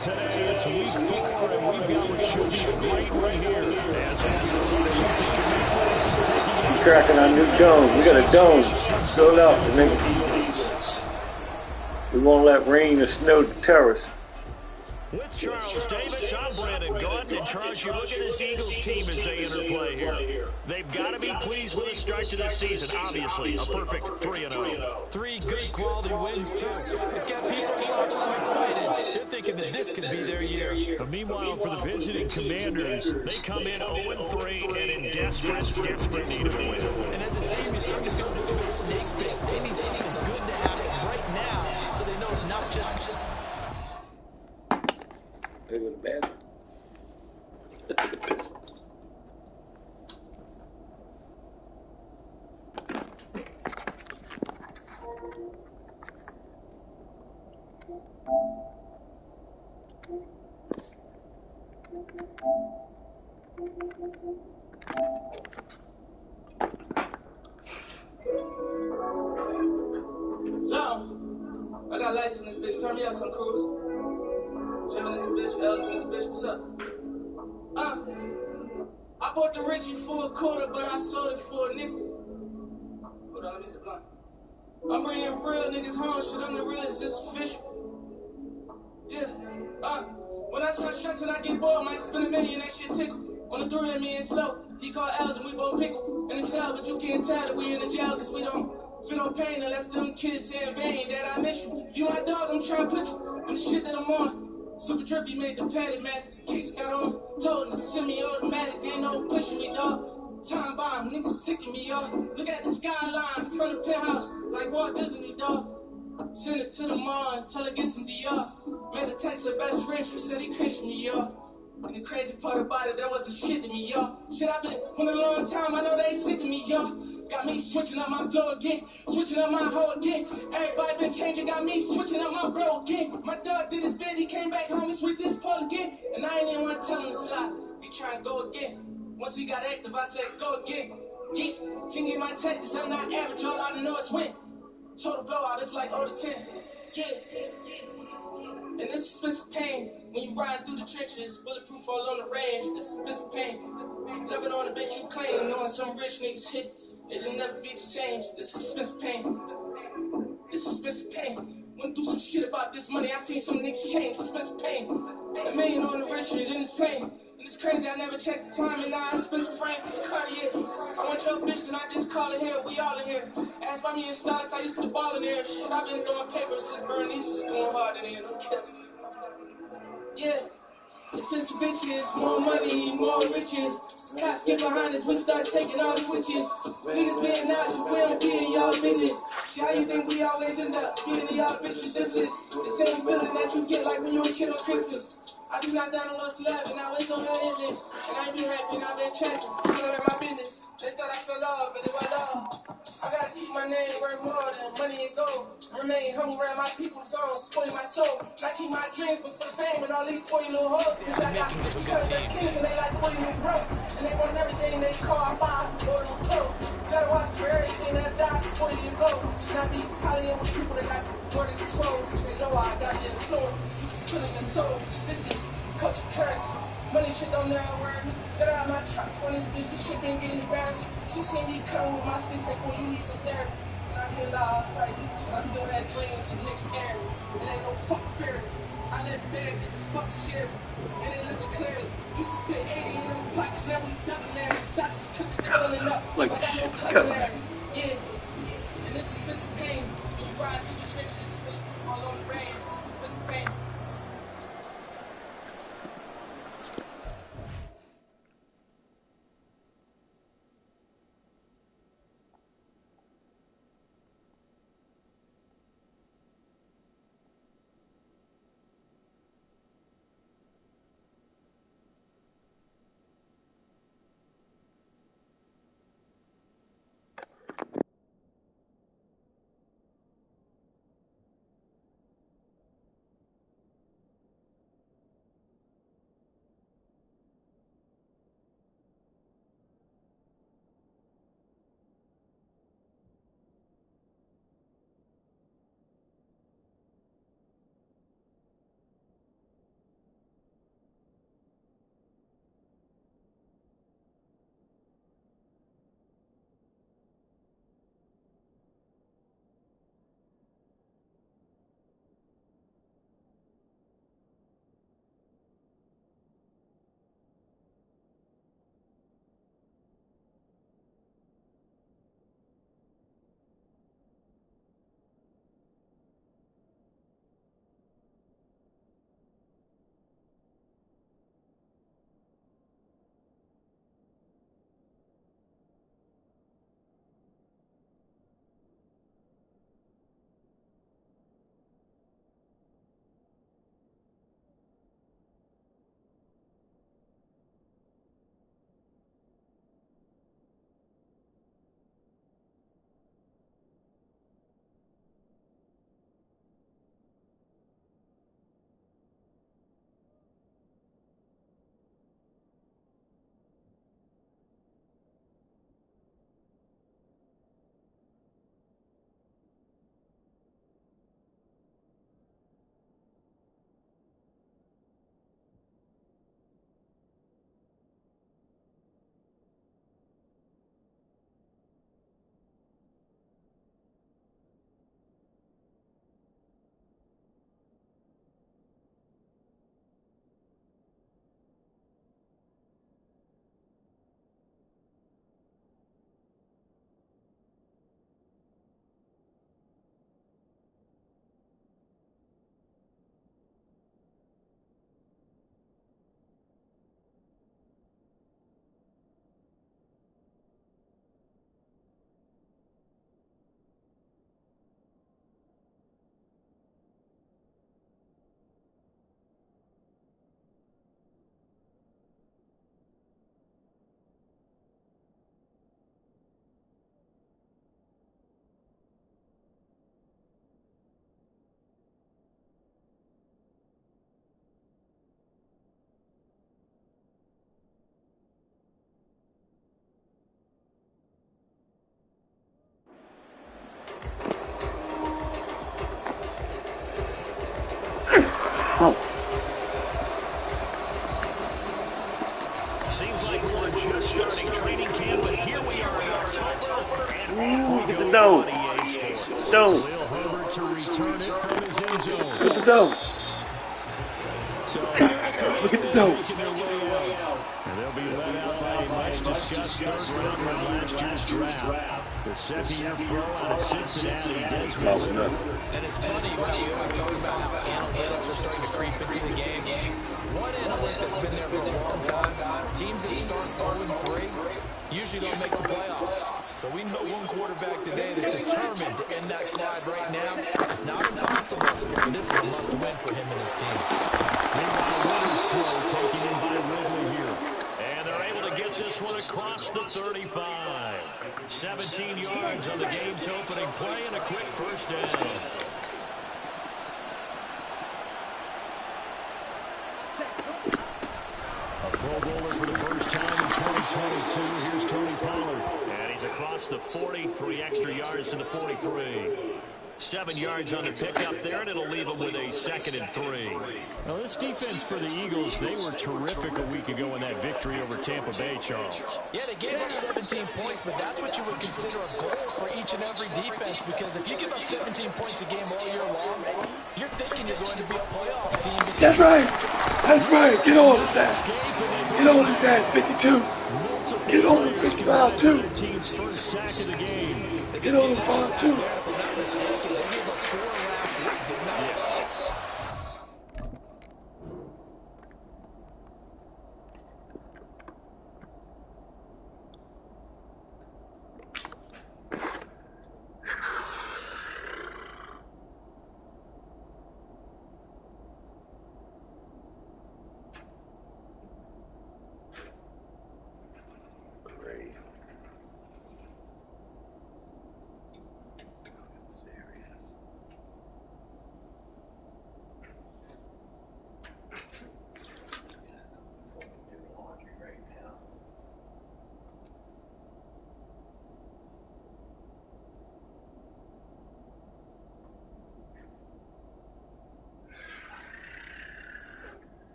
Today, it's week 4, and we've got what should be a great one here. As your Washington Commanders taking on cracking our new dome. We got a dome. Sold out, nigga. We won't let rain or snow deter us. With Charles Davis, I'm Brandon Gordon. And Charles, you look at this Eagles team as they enter play here. They've got to be pleased with the start to this season. Obviously, a perfect 3-0. 3 good quality wins, too. It's got people fired up excited. They're thinking that this could be their year. Meanwhile, for the visiting Commanders, they come in 0-3 and in desperate need of a win. And as a team, you're starting to go a little bit snake bit. They need something good to happen right now so they know it's not just They were bad. The piss. So, I got lights in this bitch. Turn me up some crews. Jim in this bitch, L's in this bitch. What's up? I bought the Richie for $0.25, but I sold it for $0.05. Hold on, let me hit the blunt. I'm bringing real niggas home. Shit, I'm the realest. It's official. Yeah. When I start stressing, I get bored. Might spend $1 million. That shit tickle. On the 3 of me and slow. He called L's and we both pickle in the cell, but you can't tell that we in the jail because we don't feel no pain unless them kids say in vain that I miss you. If you my dog, I'm trying to put you on the shit that I'm on. Super drippy made the padded master case got on. Told him to semi-automatic, ain't no pushing me, dog. Time bomb, niggas ticking me off. Look at the skyline from the penthouse, like Walt Disney, dog. Send it to the mall until I get some DR. Made a text to best friend, she said he Christian me, y'all. And the crazy part about it, there wasn't shit to me, y'all. Shit, I've been winning a long time, I know they sick of me, y'all. Got me switching up my flow again, switching up my hoe again. Everybody been changing, got me switching up my bro again. My dog did his bid, he came back home, he switched this pole again. And I ain't even want to tell him to slide, he try to go again. Once he got active, I said, go again. Yeah, can get my tactics, I'm not average, all I know is win. Total blowout, it's like 0-10. Yeah. And this is expensive pain. When you ride through the trenches, bulletproof all on the range. This is expensive pain. Living on the bitch you claim, knowing some rich niggas hit. It'll never be exchanged. This is expensive pain. This is expensive pain. Went through some shit about this money. I seen some niggas change. Expensive pain. $1 million on the Richard in this plane. And it's crazy, I never checked the time, and now I expensive frame for Cartiers. I want your bitch, and I just call it here. We all in here. Ask by me in Stars, I used to ball in there. Shit, I've been throwing papers since Bernice was going hard in here. No kissing. Yeah. Since bitches, more money, more riches. Cops get behind us, we start taking all the switches. Niggas being nauseous, we don't be in y'all business. Shit, how you think we always end up being in y'all bitches' business? The same feeling that you get like when you a kid on Christmas. I do not down a little slab and I went on the ending. And I ain't been rapping, I've been trapping. I don't my business. They thought I fell off, but it was love. I gotta keep my name worth more than money and gold. Remain humble around my people's on, spoil my soul. I keep my dreams, but for the fame and all these spoil little hoes. Cause I got because they're kings and they like spoiling new bros. And they want everything they call, I buy, more new clothes. You gotta watch for everything that dies, spoil your goals. And I be piling with people that got more than control. Cause they know I got the influence. You can feel it in your soul. This is culture currency. Money shit don't never worry me. Got out my truck for this bitch, this shit been getting embarrassing. She seen me cutting with my stick, said, boy, you need some therapy. And I can't lie, I'm like, cause I still had dreams and niggas scared me. It ain't no fuck fear. I let bad niggas fuck shit. And they living clearly. Used to fit 80 in them pipes, now we double there. So I just cook the cuddling up. Like I got no shit, cuddling. Yeah. And this is this pain. When you ride through the trenches, bulletproof all on the range. This is this pain. Seems like we're just starting training camp, but here we are in October, and off we go dough. on EA Sports. Dough. Will Herbert to return it from his end zone. Look at the dough. So Look at the dough. making their way out. And they'll be led out by a much-discussed third-rounder in last year's draft. The second-year pro out of Cincinnati, Desmond. And it's funny how we always talk about how analytics are starting to creep into the game. One analytic that's been there for a long time, teams that start 0-3 usually don't make the playoffs. So we know one quarterback today that's determined to end that slide right now. It's not impossible, but this is a must-win for him and his team. Meanwhile, Williams throw taken in by Ridley here. And they're able to get this one across the 35. 17 yards on the game's opening play and a quick first down. A Pro Bowler for the first time in 2022. Here's Tony Pollard. And he's across the 40, 3 extra yards to the 43. 7 yards on the pickup there, and it'll leave them with a 2nd and 3. Now, this defense for the Eagles, they were terrific a week ago in that victory over Tampa Bay, Charles. Yeah, they gave up 17 points, but that's what you would consider a goal for each and every defense, because if you give up 17 points a game all year long, you're thinking you're going to be a playoff team. That's right. That's right. Get on his ass. Get on his ass, 52. Get on him, Chris Brown, too. Team's first sack of the game. Get on him, Brown, too. Yes.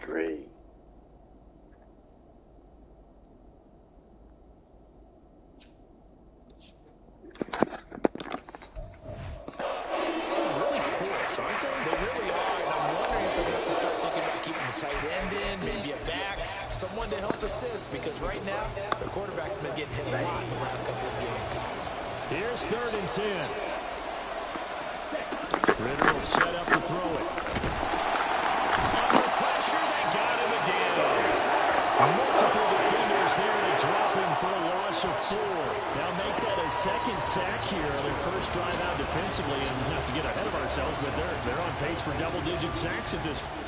Great. Someone to help assist, because right now the quarterback's been getting hit a lot in the last couple of games. Here's 3rd and 10. Ritter will set up to throw it. Under pressure, they got him again. Multiple defenders there to drop him for a loss of 4. Now make that a 2nd sack here on their first drive out defensively, and not to get ahead of ourselves, but they're on pace for double-digit sacks at this point.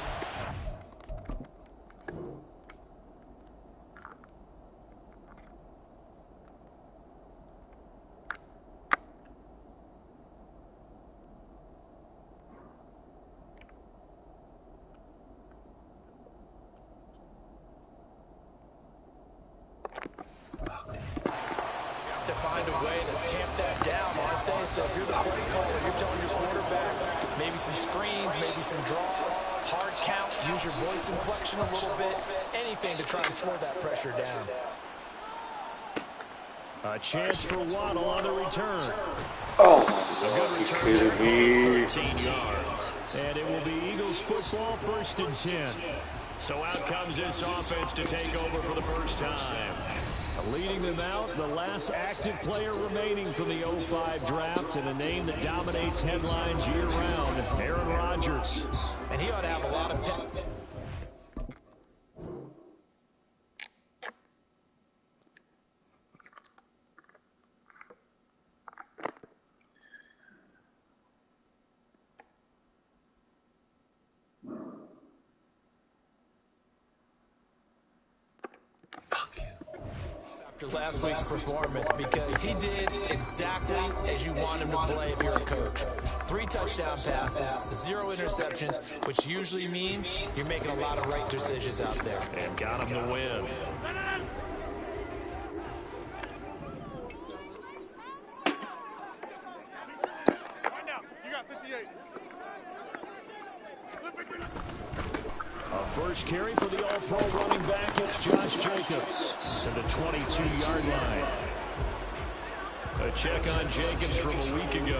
To find a way to tamp that down, aren't they? So if you're the play caller, you're telling your quarterback, maybe some screens, maybe some draws, hard count, use your voice inflection a little bit, anything to try and slow that pressure down. A chance for Waddle on the return. Oh, A good return you there kidding me? for 13 yards. And it will be Eagles football, 1st and 10. So out comes this offense to take over for the first time. Leading them out, the last active player remaining from the 05 draft, and a name that dominates headlines year-round, Aaron Rodgers. And he ought to have a lot of pep. Last week's performance, because he did exactly as you want him to play if you're a coach. 3 touchdown passes, 0 interceptions, which usually means you're making a lot of right decisions out there. And got him to win. A first carry for the All-Pro running back. It's Josh Jacobs to the 22-yard line. A check on Jacobs from a week ago.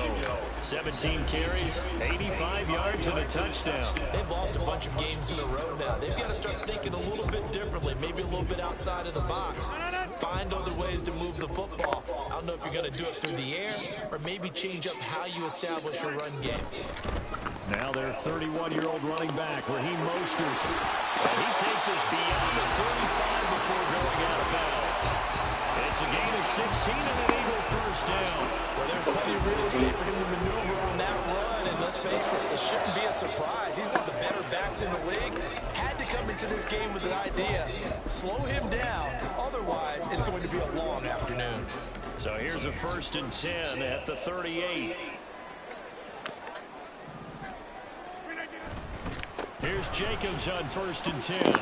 17 carries, 85 yards, and a touchdown. They've lost a bunch of games in a row now. They've got to start thinking a little bit differently, maybe a little bit outside of the box. Find other ways to move the football. I don't know if you're going to do it through the air or maybe change up how you establish your run game. Now their 31-year-old running back, Raheem Mostert. He takes us beyond the 35 before going out of bounds. It's a gain of 16 and an Eagle first down. Well, there's plenty of real estate for him to maneuver on that run, and let's face it, it shouldn't be a surprise. He's one of the better backs in the league. Had to come into this game with an idea. Slow him down, otherwise it's going to be a long afternoon. So here's a 1st and 10 at the 38. Here's Jacobs on 1st and 10. And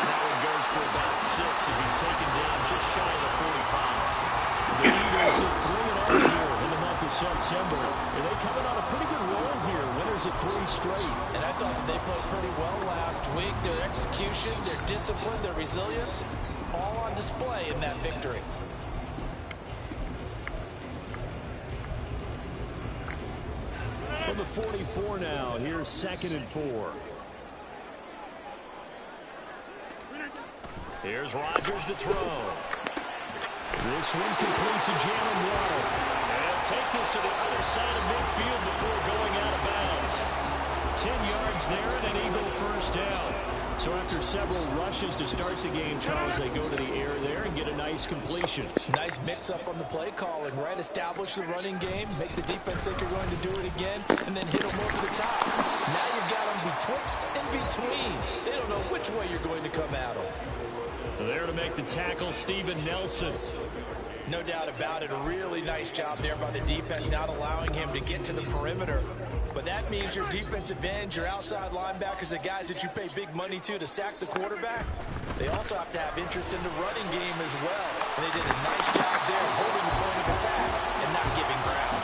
that one goes for about 6 as he's taken down just shy of the 45. The Eagles at 3-0 here in the month of September. And they coming on a pretty good roll here. Winners at 3 straight. And I thought they played pretty well last week. Their execution, their discipline, their resilience, all on display in that victory. From the 44 now, here's 2nd and 4. Here's Rodgers to throw. This one complete to Jalen Waddle. And take this to the other side of midfield before going out of bounds. 10 yards there and an Eagle first down. So after several rushes to start the game, Charles, they go to the air there and get a nice completion. Nice mix-up on the play calling, right? Establish the running game, make the defense think you're going to do it again, and then hit them over the top. Now you've got them betwixt and between. They don't know which way you're going to come at them. There to make the tackle, Steven Nelson. No doubt about it. A really nice job there by the defense, not allowing him to get to the perimeter. But that means your defensive ends, your outside linebackers, the guys that you pay big money to sack the quarterback, they also have to have interest in the running game as well. And they did a nice job there holding the point of attack and not giving ground.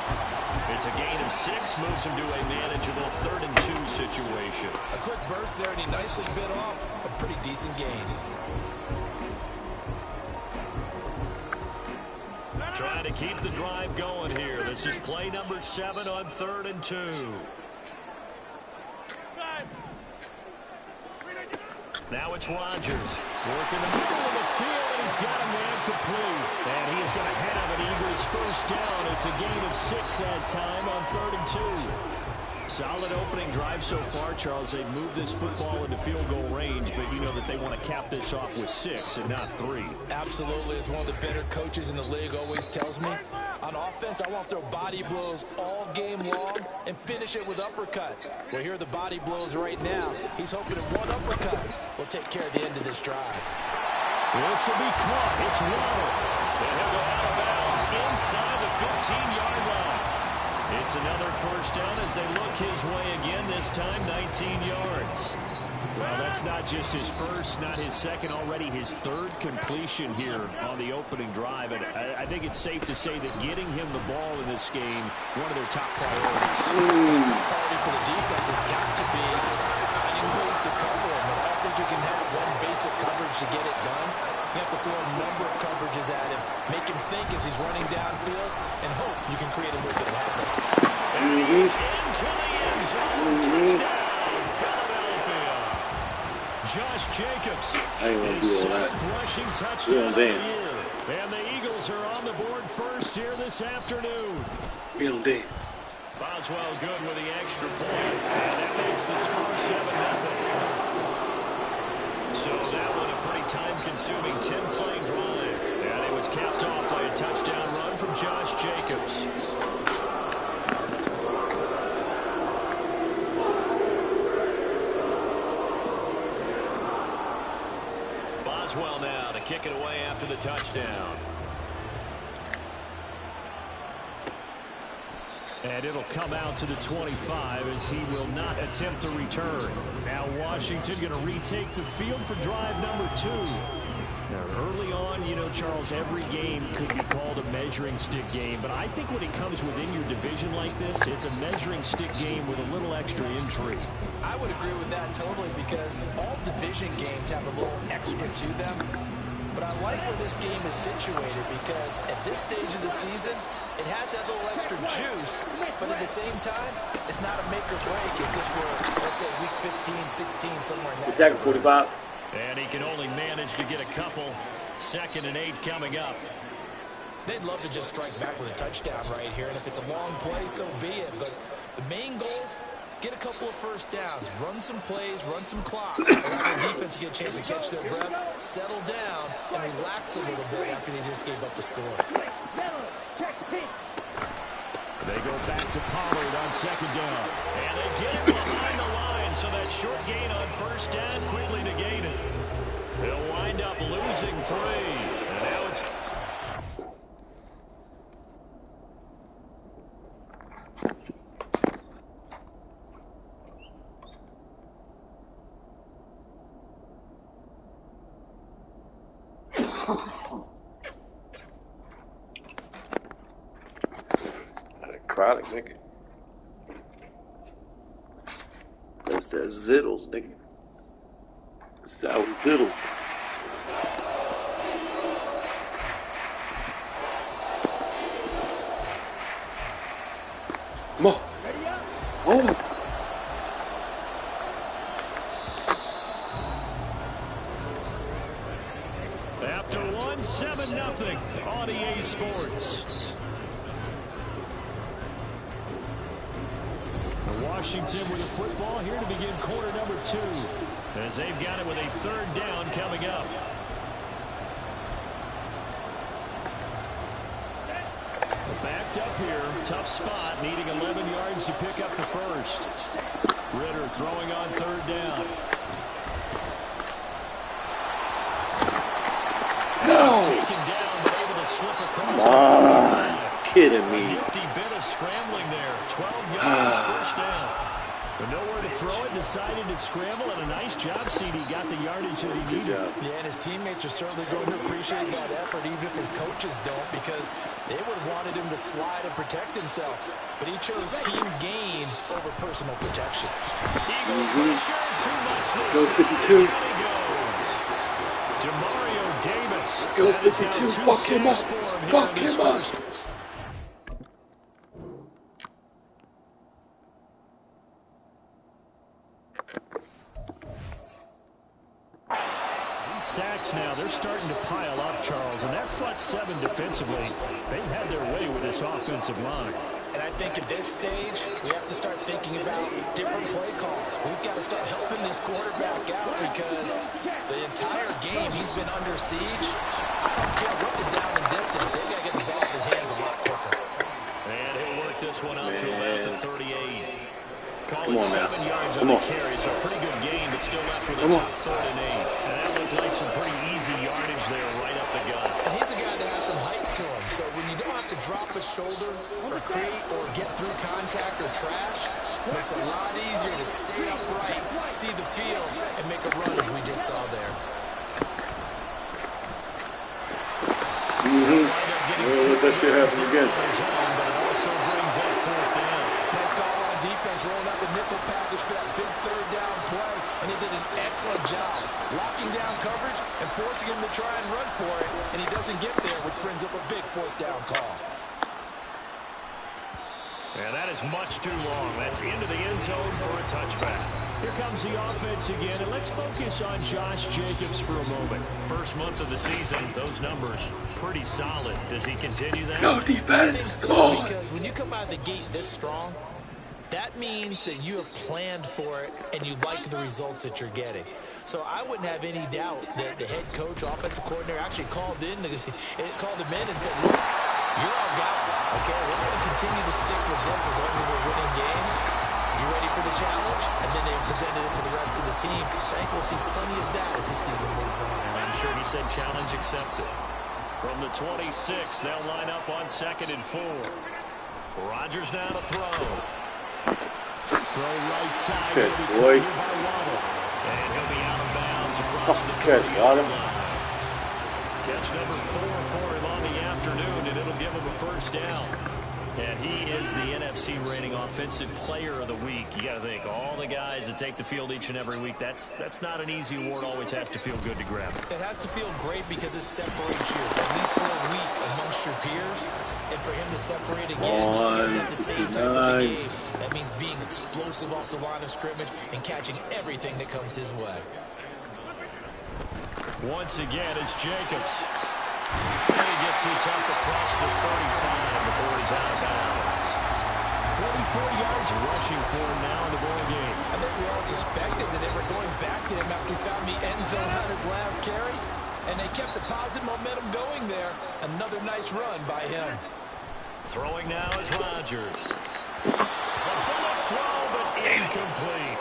It's a gain of 6, moves him to a manageable 3rd and 2 situation. A quick burst there, and he nicely bit off a pretty decent gain. Trying to keep the drive going here. This is play number 7 on 3rd and 2. Now it's Rodgers. Working the middle of the field, and he's got a man complete. And he is going to have an Eagles first down. It's a gain of 6 that time on 3rd and 2. Solid opening drive so far, Charles. They've moved this football into field goal range, but you know that they want to cap this off with 6 and not 3. Absolutely. As one of the better coaches in the league always tells me, on offense, I want to throw body blows all game long and finish it with uppercuts. Well, here are the body blows right now. He's hoping that one uppercut will take care of the end of this drive. This will be caught. It's Waddle. And he'll go out of bounds inside the 15-yard line. It's another first down as they look his way again, this time 19 yards. Well, that's not just his first, not his second, already his 3rd completion here on the opening drive. And I think it's safe to say that getting him the ball in this game, one of their top priorities. The top priority for the defense has got to be finding ways to cover him. I don't think you can have one basic coverage to get it done. You have to throw a number of coverages at him, make him think as he's running downfield, and hope you can create a little bit of havoc. And he's into the end zone. Touchdown, Philadelphia. Josh Jacobs, his 7th rushing touchdown of the year. And the Eagles are on the board first here this afternoon. We don't dance. Boswell good with the extra point, and that makes the score 7-0. So that one a pretty time-consuming 10-play drive. And it was capped off by a touchdown run from Josh Jacobs. Boswell now to kick it away after the touchdown. And it'll come out to the 25 as he will not attempt to return. Now Washington going to retake the field for drive number 2. Now, early on, you know, Charles, every game could be called a measuring stick game. But I think when it comes within your division like this, it's a measuring stick game with a little extra intrigue. I would agree with that totally because all division games have a little extra to them. But I like where this game is situated because at this stage of the season, it has that little extra juice. But at the same time, it's not a make or break if this were, let's say, week 15, 16, somewhere in that. Jacket 45. And he can only manage to get a couple. 2nd and 8 coming up. They'd love to just strike back with a touchdown right here. And if it's a long play, so be it. But the main goal, get a couple of first downs. Run some plays, run some clock. Allow the defense to get a chance to catch their breath, settle down, and relax a little bit after they just gave up the score. They go back to Pollard on 2nd down. And they get it behind the line, so that short gain on 1st down quickly negated. They'll wind up losing 3. And now it's... Chronic, nigga. That's that Zittles, nigga. Sour Zittles. Come on. Oh. After 1, 7-0 on EA Sports. Washington with the football here to begin quarter number 2. As they've got it with a 3rd down coming up. Backed up here. Tough spot. Needing 11 yards to pick up the first. Ritter throwing on 3rd down. No. Taken down, but able to slip across. Come on. Kidding me. Nifty bit of scrambling there. 12 yards, 1st down. But nowhere to throw it. Decided to scramble, and a nice job, CD. Got the yardage that he needed. Yeah, and his teammates are certainly going to appreciate that effort, even if his coaches don't, because they would have wanted him to slide and protect himself. But he chose team gain over personal protection. Eagle pressure, too much this Go time. 52. DeMario Davis. Go 52. Fuck him up. Fuck him up. Sacks now. They're starting to pile up, Charles. And that front 7 defensively, they've had their way with this offensive line. And I think at this stage, we have to start thinking about different play calls. We've got to start helping this quarterback out because the entire game he's been under siege. I don't care what the down and distance. They've got to get the ball in his hands a lot quicker. And he'll work this one out to about the 38. Come on now. Come on. Carry. So a pretty good game, but still left with a top 3rd and 8. And that looked like some pretty easy yardage there right up the gut. And he's a guy that has some height to him. So when you don't have to drop a shoulder or create or get through contact or trash, it makes it a lot easier to stay upright, see the field, and make a run as we just saw there. We'll let that shit happen again. But it also brings up 4th down. Nice call on defense, rolling out the nickel package for that big 3rd down play, and he did an excellent job locking down coverage and forcing him to try and run for it, and he doesn't get there, which brings up a big 4th down call. And that is much too long. That's into the end zone for a touchback. Here comes the offense again, and let's focus on Josh Jacobs for a moment. First month of the season, those numbers pretty solid. Does he continue that? No defense. Come on. Because when you come out of the gate this strong, that means that you have planned for it and you like the results that you're getting. So I wouldn't have any doubt that the head coach, offensive coordinator, actually called him in and said, look, you're our guy. Okay, we're going to continue to stick with this as long as we're winning games. You ready for the challenge? And then they presented it to the rest of the team. I think we'll see plenty of that as the season moves on. And I'm sure he said challenge accepted. From the 26, they'll line up on 2nd and 4. Rodgers now to throw. Throw right side. Good boy. And he'll be out of bounds across the 30-yard line. Catch number 4 for him on the afternoon, and it'll give him a first down. And he is the NFC rating offensive player of the week. You got to think, all the guys that take the field each and every week, that's not an easy award. Always has to feel good to grab. It has to feel great because it separates you, at least for a week, amongst your peers. And for him to separate again, because at the same type of the game, that means being explosive off the line of scrimmage and catching everything that comes his way. Once again, it's Jacobs. And he gets this up across the 35 before he's out of bounds. 44 yards rushing for him now in the ball game. I think we all suspected that they were going back to him after he found the end zone on his last carry. And they kept the positive momentum going there. Another nice run by him. Throwing now is Rodgers. A bullet throw, but incomplete.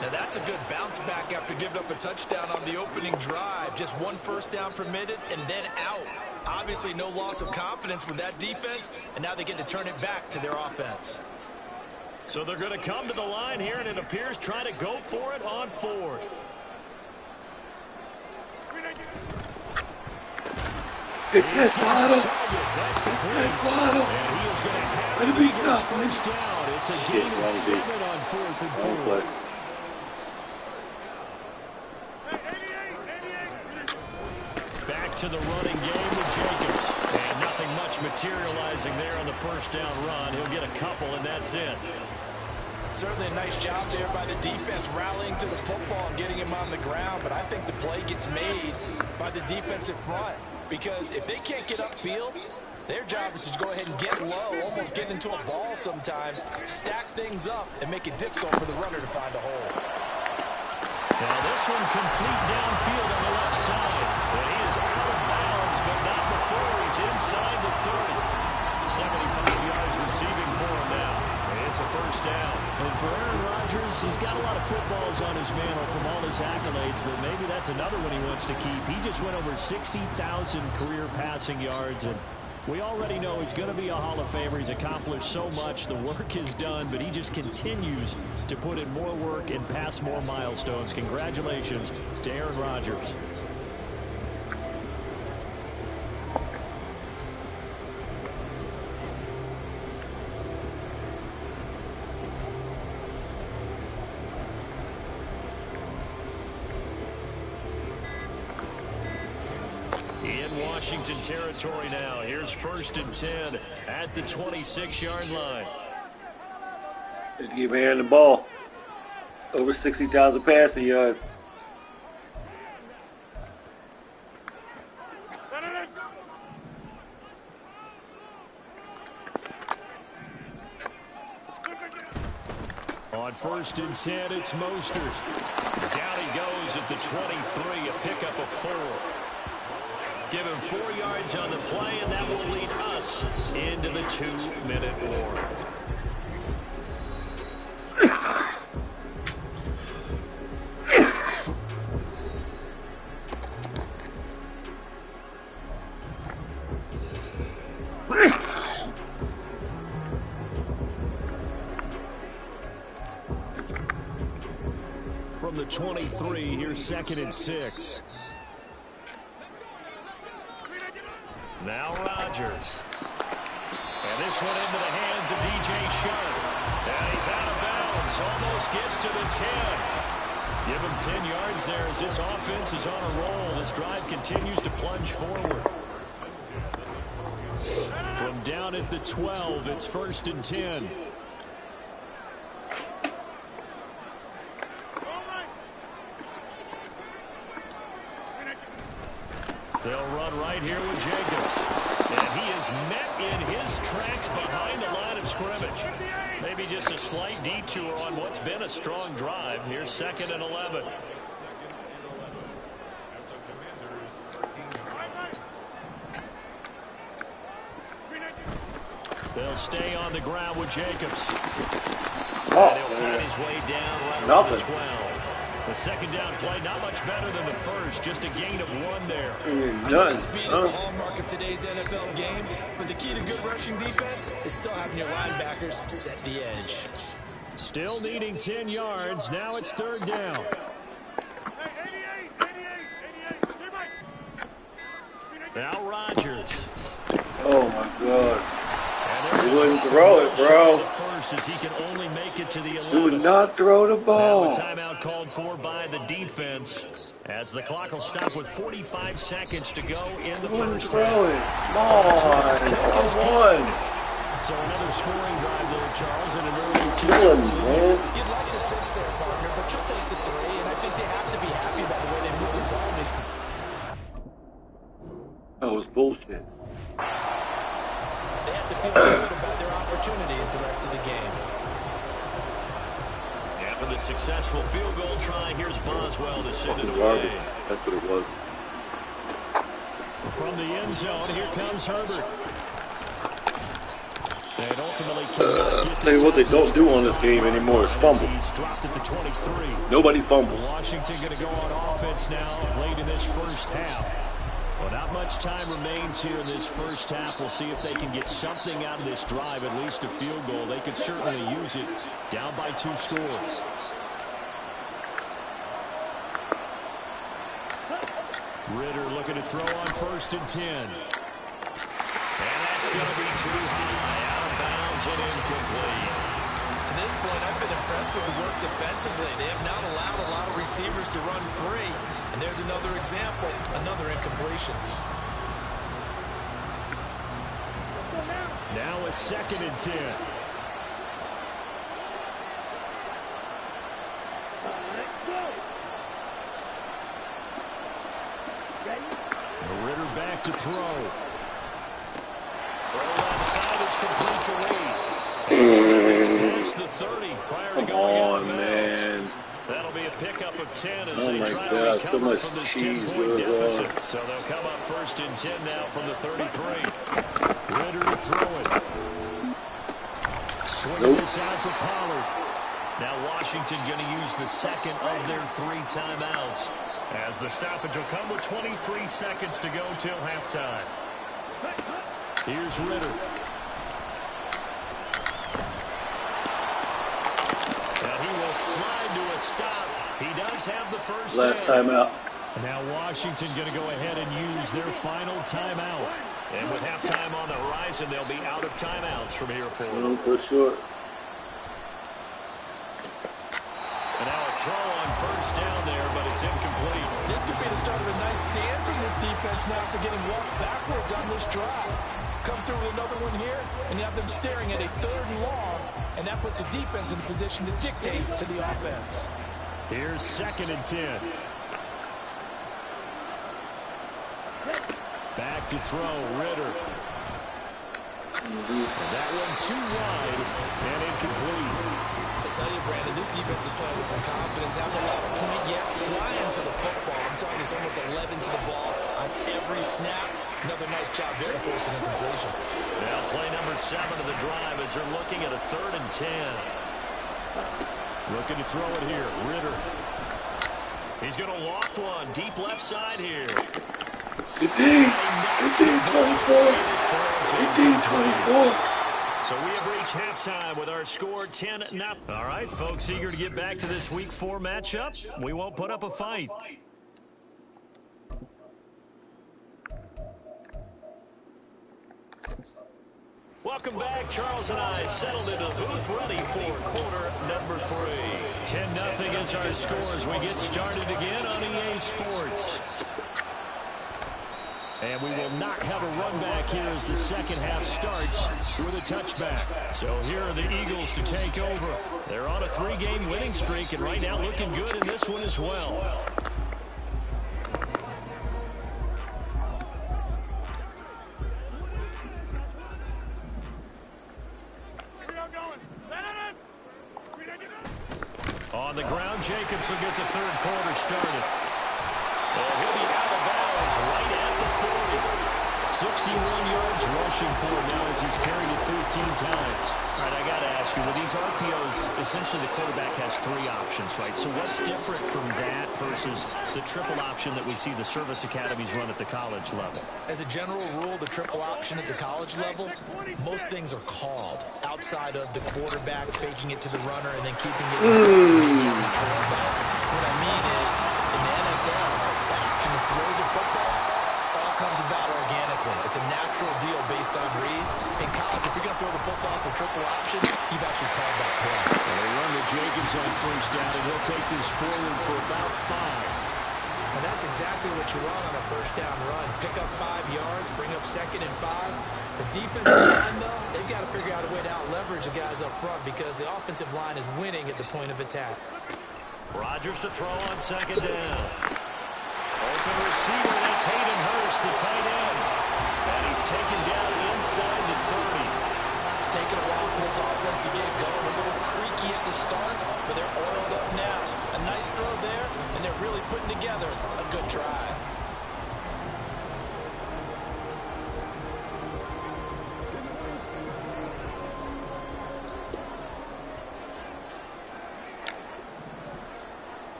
Now that's a good bounce back after giving up a touchdown on the opening drive. Just one first down permitted and then out. Obviously no loss of confidence with that defense, and now they get to turn it back to their offense. So they're going to come to the line here, and it appears trying to go for it on 4th. Good catch, Waddle. Good catch, Waddle. And he is going to have Let it be tough, first down. It's a gain of 7 on 4th and 4. Back to the running game with Jacobs. And nothing much materializing there on the first down run. He'll get a couple, and that's it. Certainly a nice job there by the defense rallying to the football and getting him on the ground. But I think the play gets made by the defensive front. Because if they can't get upfield, their job is to go ahead and get low, almost get into a ball sometimes, stack things up, and make it difficult for the runner to find a hole. Now this one complete downfield on the left side. And he is out of bounds, but not before he's inside the 30. 75 yards receiving for him now. And it's a first down. And for Aaron Rodgers, he's got a lot of footballs on his mantle from all his accolades, but maybe that's another one he wants to keep. He just went over 60,000 career passing yards, and we already know he's going to be a Hall of Famer. He's accomplished so much. The work is done, but he just continues to put in more work and pass more milestones. Congratulations to Aaron Rodgers. Washington territory now. Here's 1st and 10 at the 26-yard line. Just give Aaron the ball. Over 60,000 passing yards. On 1st and 10, it's Mostert. Down he goes at the 23, a pickup of 4. Give him 4 yards on the play, and that will lead us into the 2-minute war. From the 23, here's 2nd and 6. Now Rodgers. And this one into the hands of DJ Sharp. And he's out of bounds. Almost gets to the 10. Give him 10 yards there as this offense is on a roll. This drive continues to plunge forward. From down at the 12, it's 1st and 10. They'll run right here with Jacobs. And he is met in his tracks behind the line of scrimmage. Maybe just a slight detour on what's been a strong drive. Here's 2nd and 11. They'll stay on the ground with Jacobs. And he'll find his way down right around the 12. The 2nd down play, not much better than the first, just a gain of 1 there. I know speed is the hallmark of today's NFL game, but the key to good rushing defense is still having your linebackers set the edge. Still needing 10 yards. Now it's 3rd down. Oh my God. He wouldn't throw it, bro. He would not throw the ball. Now a timeout called for by the defense as the clock will stop with 45 seconds to go in the first half. Throw it. Come on. So another scoring drive there, Charles, and an early Killing me, man. You'd like the 6 there, partner, but you'll take the 3, and I think they have to be happy about the way they moved the ball. That was bullshit. They have to feel good about their opportunities the rest of the game. After the successful field goal try, here's Boswell to send it away. That's what it was. From the end zone, here comes Herbert. And ultimately, tell you what they don't do on this game anymore is fumble. Nobody fumbles. Washington going to go on offense now late in this first half. Well, not much time remains here in this first half. We'll see if they can get something out of this drive, at least a field goal. They could certainly use it. Down by 2 scores. Ritter looking to throw on 1st and 10. And that's going to be too high. Out of bounds and incomplete. To this point, I've been impressed with the work defensively. They have not allowed a lot of receivers to run free. And there's another example, another incompletion. Now a 2nd and 10. Ritter back to throw. Throw left side is complete to Lee. The 30 prior to going out of bounds. That'll be a pickup of 10 as they try to recover from this 10-point deficit. So they'll come up 1st and 10 now from the 33. Ritter to throw it. Swing this out to Pollard. Now Washington going to use the 2nd of their 3 timeouts as the stoppage will come with 23 seconds to go till halftime. Here's Ritter. Slide to a stop. He does have the first last timeout. Now Washington going to go ahead and use their final timeout. And with halftime on the horizon, they'll be out of timeouts from here forward. For sure. And now a throw on 1st down there, but it's incomplete. This could be the start of a nice stand from this defense now for getting walked backwards on this drive. Come through with another one here, and you have them staring at a 3rd and long, and that puts the defense in a position to dictate to the offense. Here's 2nd and 10. Back to throw, Ritter. That one too wide and incomplete. I tell you, Brandon, this defense is playing with some confidence. Haven't allowed a point yet. Flying to the football. I'm telling you, it's almost 11 to the ball on every snap. Another nice job there forcing a completion. Now play number 7 of the drive as they're looking at a 3rd and 10. Looking to throw it here. Ritter. He's going to loft one. Deep left side here. 18-24. So we have reached halftime with our score 10-0. All right, folks, eager to get back to this Week 4 matchup. We won't put up a fight. Welcome back. Charles and I settled into the booth, ready for quarter number 3. 10-0 is our score as we get started again on EA Sports. And we will not have a run back here as the second half starts with a touchback. So here are the Eagles to take over. They're on a 3-game winning streak and right now looking good in this one as well. On the ground, Jacobs will get the 3rd quarter started. And he'll be out of bounds right at the 40. 61 yards rushing for him now as he's carried it 13 times. All right, I got to ask you, with these RPOs, essentially the quarterback has 3 options, right? So what's different from that versus the triple option that we see the service academies run at the college level? As a general rule, the triple option at the college level, most things are called outside of the quarterback faking it to the runner and then keeping it in control. What I mean is, in the NFL, the option to throw the football all comes in about organically. It's a natural deal based on reads. In college, if you're going to throw the football for triple option, you've actually called that play. Well, they run to Jacobs on first down, and he'll take this forward for about 5. And that's exactly what you want on a first down run. Pick up 5 yards, bring up 2nd and 5. The defensive line, though, they've got to figure out a way to out-leverage the guys up front because the offensive line is winning at the point of attack. Rodgers to throw on 2nd down. Open receiver, that's Hayden Hurst, the tight end. And he's taken down inside the 30. It's taken a while for this offense to get going. A little creaky at the start, but they're oiled up now. A nice throw there, and they're really putting together a good drive.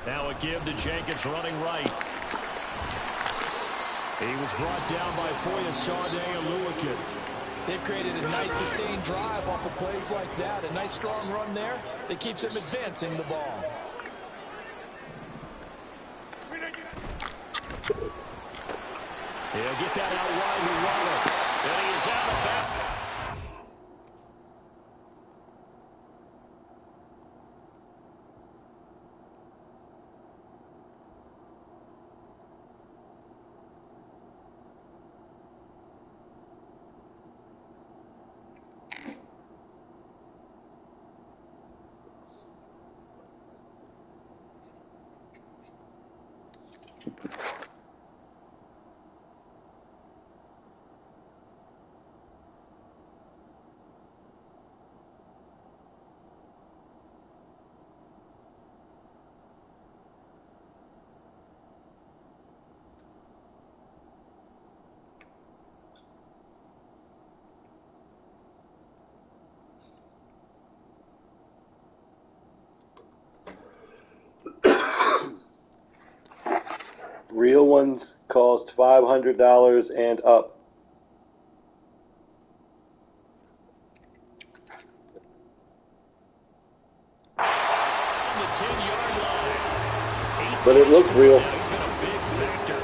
Now a give to Jacobs running right. He was brought down by Foyesade and Lewican. They've created a nice sustained drive off of plays like that. A nice strong run there that keeps them advancing the ball. He'll get that out wide to Waddle. And he is out of bounds. Real ones cost $500 and up. The 10-yard line. But it looked real. He's been a big factor,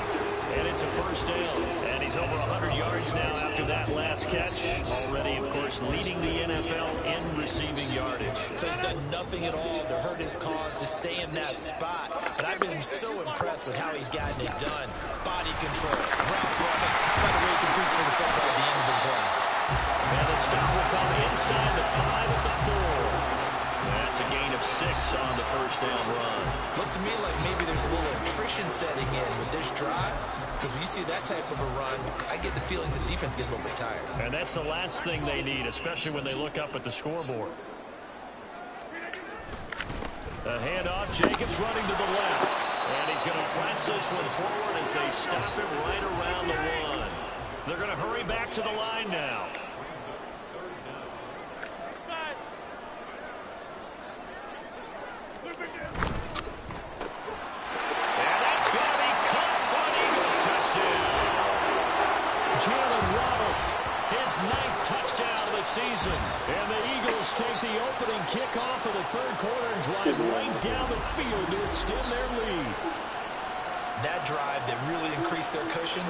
and it's a first down. And he's over 100 yards now after that last catch. Already, of course, leading the NFL in receiving yardage. So he's done nothing at all to hurt his cause to stay in that spot. But I've been so impressed with how he's gotten it done. Body control, route running. How about the way he competes for the football at the end of the play? And the stop will come inside the 5 at the 4. That's a gain of 6 on the first down run. Looks to me like maybe there's a little attrition setting in with this drive. Because when you see that type of a run, I get the feeling the defense gets a little bit tired. And that's the last thing they need, especially when they look up at the scoreboard. A handoff, Jacobs running to the left. And he's going to press this one forward as they stop him right around the 1. They're going to hurry back to the line now. And that's going to be caught for an Eagles touchdown. Jalen Waddle, his 9th touchdown of the season. And the Eagles take the opening kickoff of the third quarter and drive right down the field to extend their lead. That drive that really increased their cushion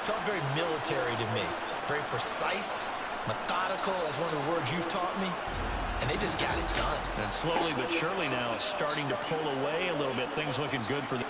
felt very military to me. Very precise, methodical, as one of the words you've taught me. And they just got it done. And slowly but surely now starting to pull away a little bit. Things looking good for them.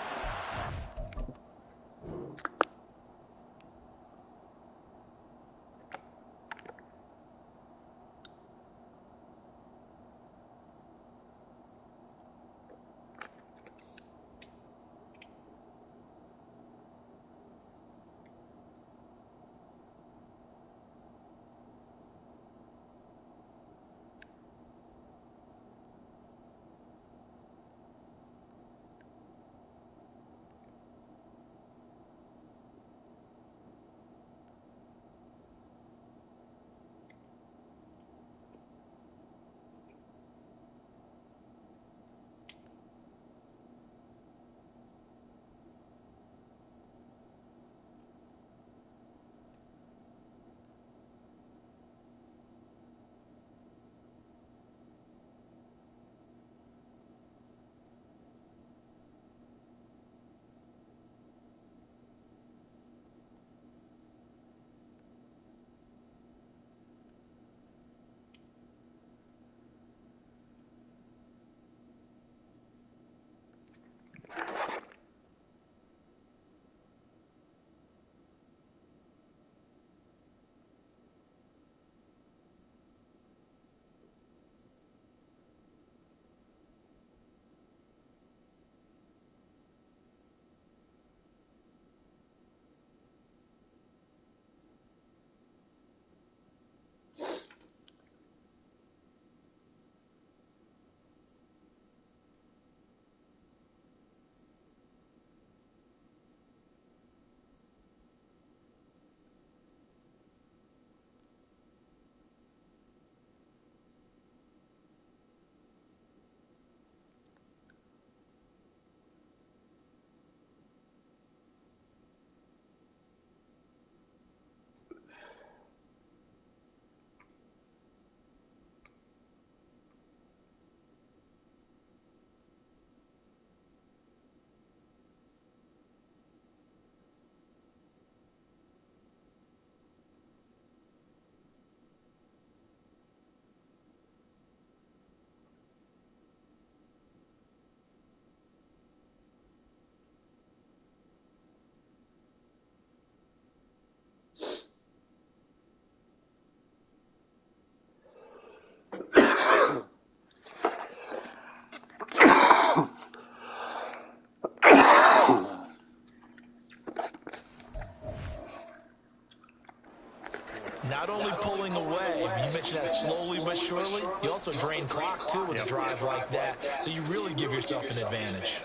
mentioned that slowly but surely. You also drain clock, too, with a drive like that. So you really give yourself an advantage.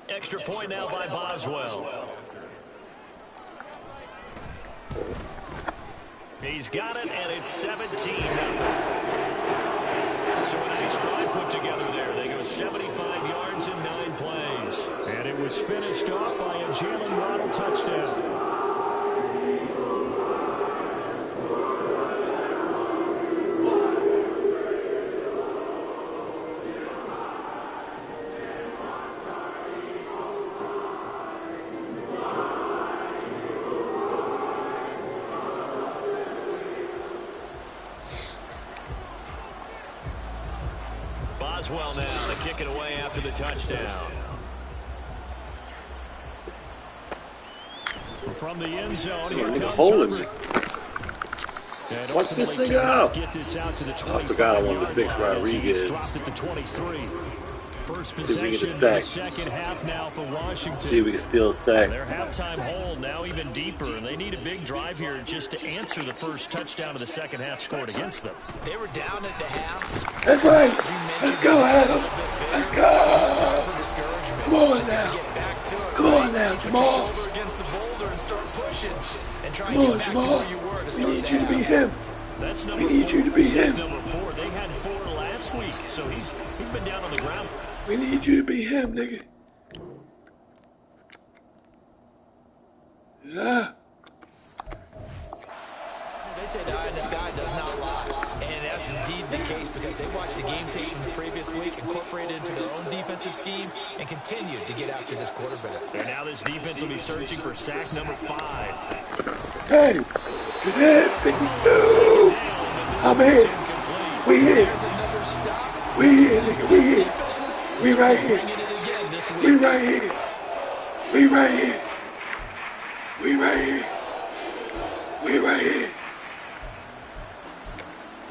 Extra point now by Boswell. He's got it, and it's 17-0. So a nice drive put together there. They go 75 yards in 9 plays. And it was finished off by a Jalen Waddle touchdown. Boswell now to kick it away after the touchdown. From the end zone, here comes Herbert. What's this thing up? Get this out to the I forgot I wanted to fix Rodriguez. Dropped at the 23. First See if we possession get a in the sack. second half now for Washington. See if we can steal a sack. Their halftime hole now even deeper, and they need a big drive here just to answer the first touchdown of the second half scored against them. They were down at the half. That's right. Let's go, Adams. Let's go. Come on now. Come on now, Jamal. Come on, Jamal. We need you to be him. That's number We need you to be him. Number 4. They had 4 last week, so he's been down on the ground. We need you to be him, nigga. Yeah. They say the eye in the sky does not lie, and that's indeed the case because they watched the game tape from the previous week, incorporated it into their own defensive scheme, and continued to get after this quarterback. And now this defense will be searching for sack number 5. Hey, cadet 52. I'm here. We here. We here, nigga. We here. We right here. We right here. We right here. We right here. We right here.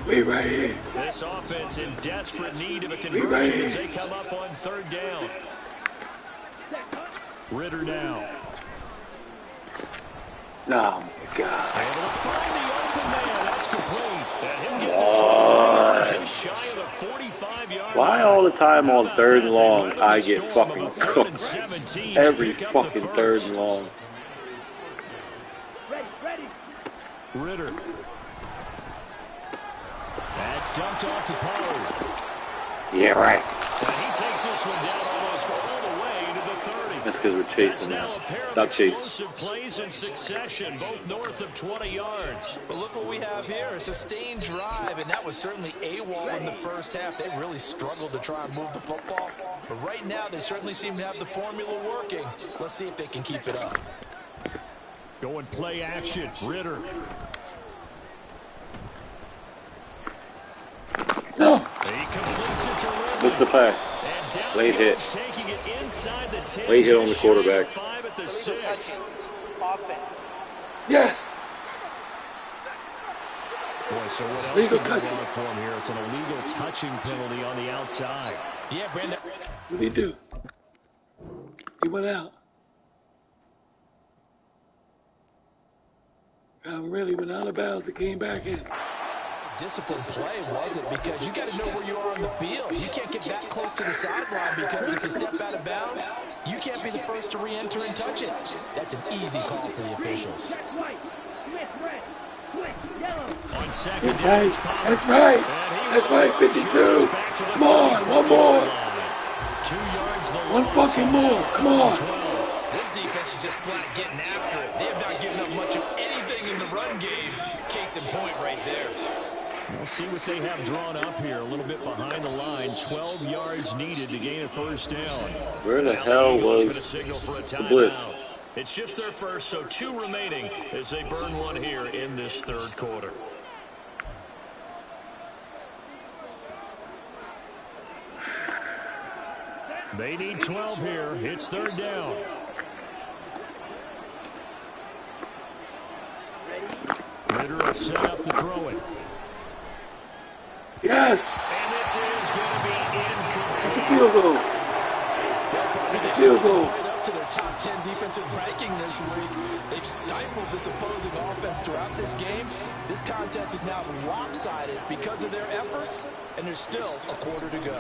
We right here. This offense in desperate need of a conversion as they come up on 3rd down. Ritter now. Oh, my God. Able to find the open man. That's complete. And he'll get this just shy of the 45-yard. Why all the time on 3rd and long I get fucking cooked? Every fucking 3rd and long. Ritter. That's dumped off to Pollard. Yeah, right. And he takes this one down almost all the way to the 30. That's because we're chasing now. Stop chasing. Explosive plays in succession, both north of 20 yards. But look what we have here, a sustained drive, and that was certainly AWOL in the first half. They really struggled to try and move the football. But right now, they certainly seem to have the formula working. Let's see if they can keep it up. Going play action, Ritter. No. He completes it to Ritter. Missed the pass. Late hit. Late hit on the quarterback. Yes. Boy, so what else Legal could go touching. wrong for him here? It's an illegal touching penalty on the outside. Yeah, Brandon. What did he do? He went out. Really went out of bounds. They came back in. Disciplined play, was it? Because you got to know where you are on the field. You can't get that close to the sideline because if you step out of bounds, you can't be the first to re-enter and touch it. That's an easy call for the officials. On second That's down, right. it's Pollard. That's right. That's right. 52. Come on. One more. 2 yards. One fucking more. Come on. This defense is just flat getting after it. They have not given up much of anything in the run game. Case in point right there. We'll see what they have drawn up here. A little bit behind the line. 12 yards needed to gain a first down. Where the hell was the blitz? It's just their first, so 2 remaining as they burn one here in this 3rd quarter. They need 12 here. It's 3rd down. Ritter will set up to throw it. Yes. And this is going to be incomplete. Kick the field goal. Kick the field goal. to their top 10 defensive ranking this week. They've stifled this opposing offense throughout this game. This contest is now lopsided because of their efforts, and there's still a quarter to go.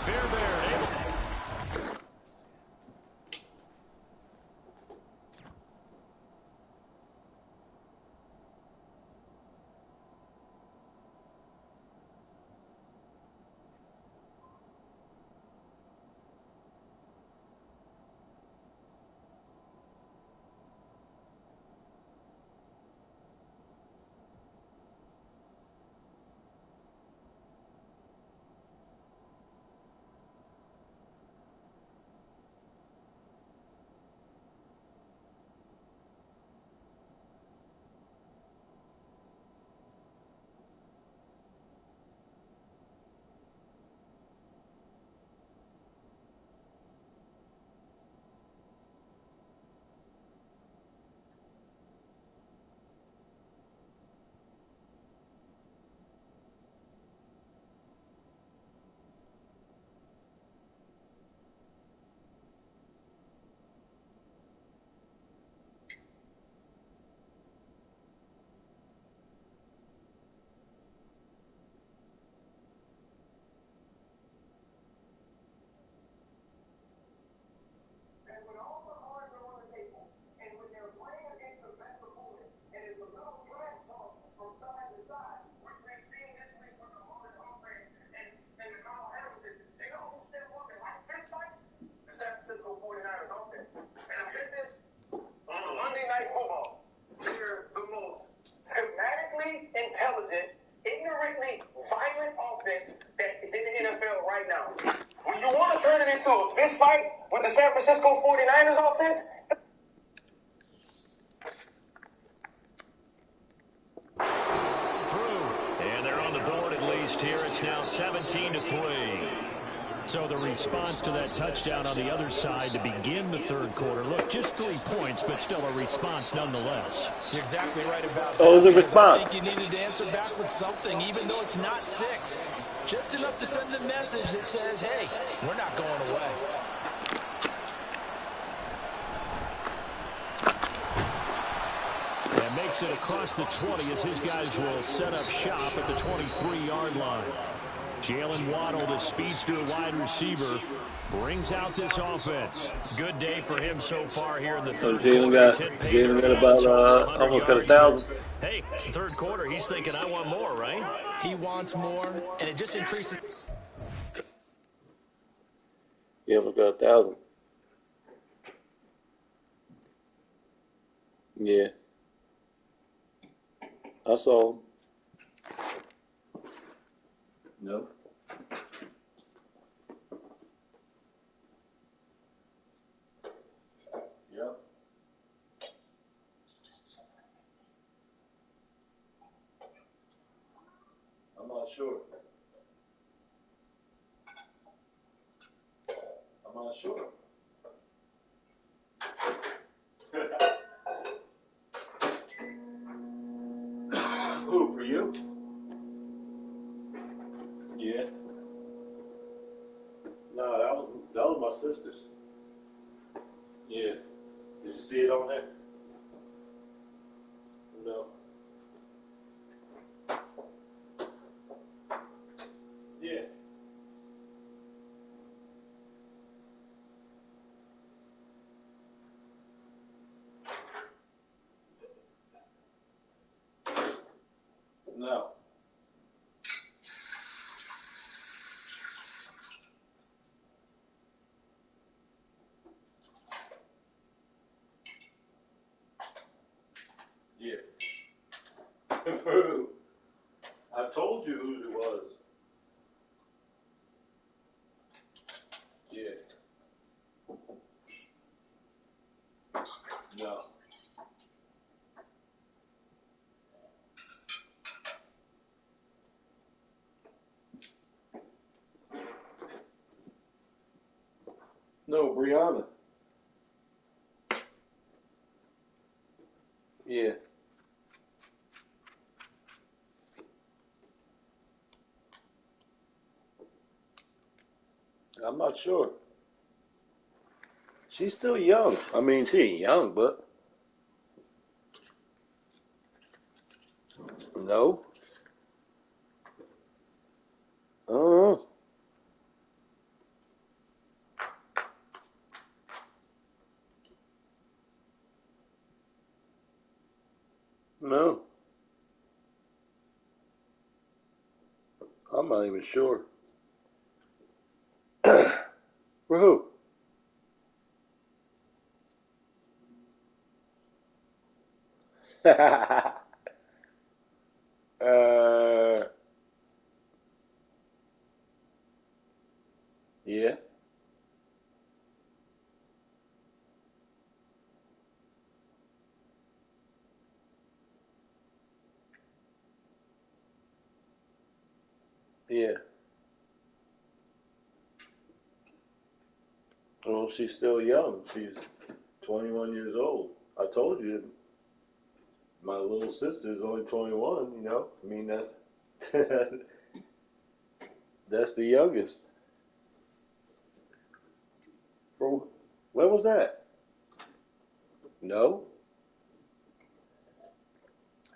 Fairbairn able. The San Francisco 49ers offense. And I said this on Monday Night Football. They're the most schematically intelligent, ignorantly violent offense that is in the NFL right now. When you want to turn it into a fist fight with the San Francisco 49ers offense, Through. And they're on the board at least here. It's now 17-3. So the response to that touchdown on the other side to begin the third quarter. Look, just 3 points, but still a response nonetheless. You're exactly right about Oh, it was that. a response. I think you needed to answer back with something, even though it's not 6. Just enough to send the message that says, hey, we're not going away. And makes it across the 20 as his guys will set up shop at the 23-yard line. Jalen Waddle, the speedster wide receiver, brings out this offense. Good day for him so far here in the third quarter. Jalen got about almost got 1,000. Hey, it's the third quarter. He's thinking, I want more, right? He wants more, and it just increases. Yeah, almost got 1,000. Yeah. I saw him. No. Yep. I'm not sure. I'm not sure. Who, for you? Yeah. No, that was my sister's. Yeah. Did you see it on there? No. Yeah. No. Yeah. Who? I told you who it was. Yeah. No. No, Brianna. Yeah. I'm not sure. She's still young. I mean, she ain't young, but no. No. I'm not even sure. For who? Yeah. Yeah. Well, she's still young. She's 21 years old. I told you, my little sister is only 21, you know? I mean, that's the youngest. Bro, where was that? No.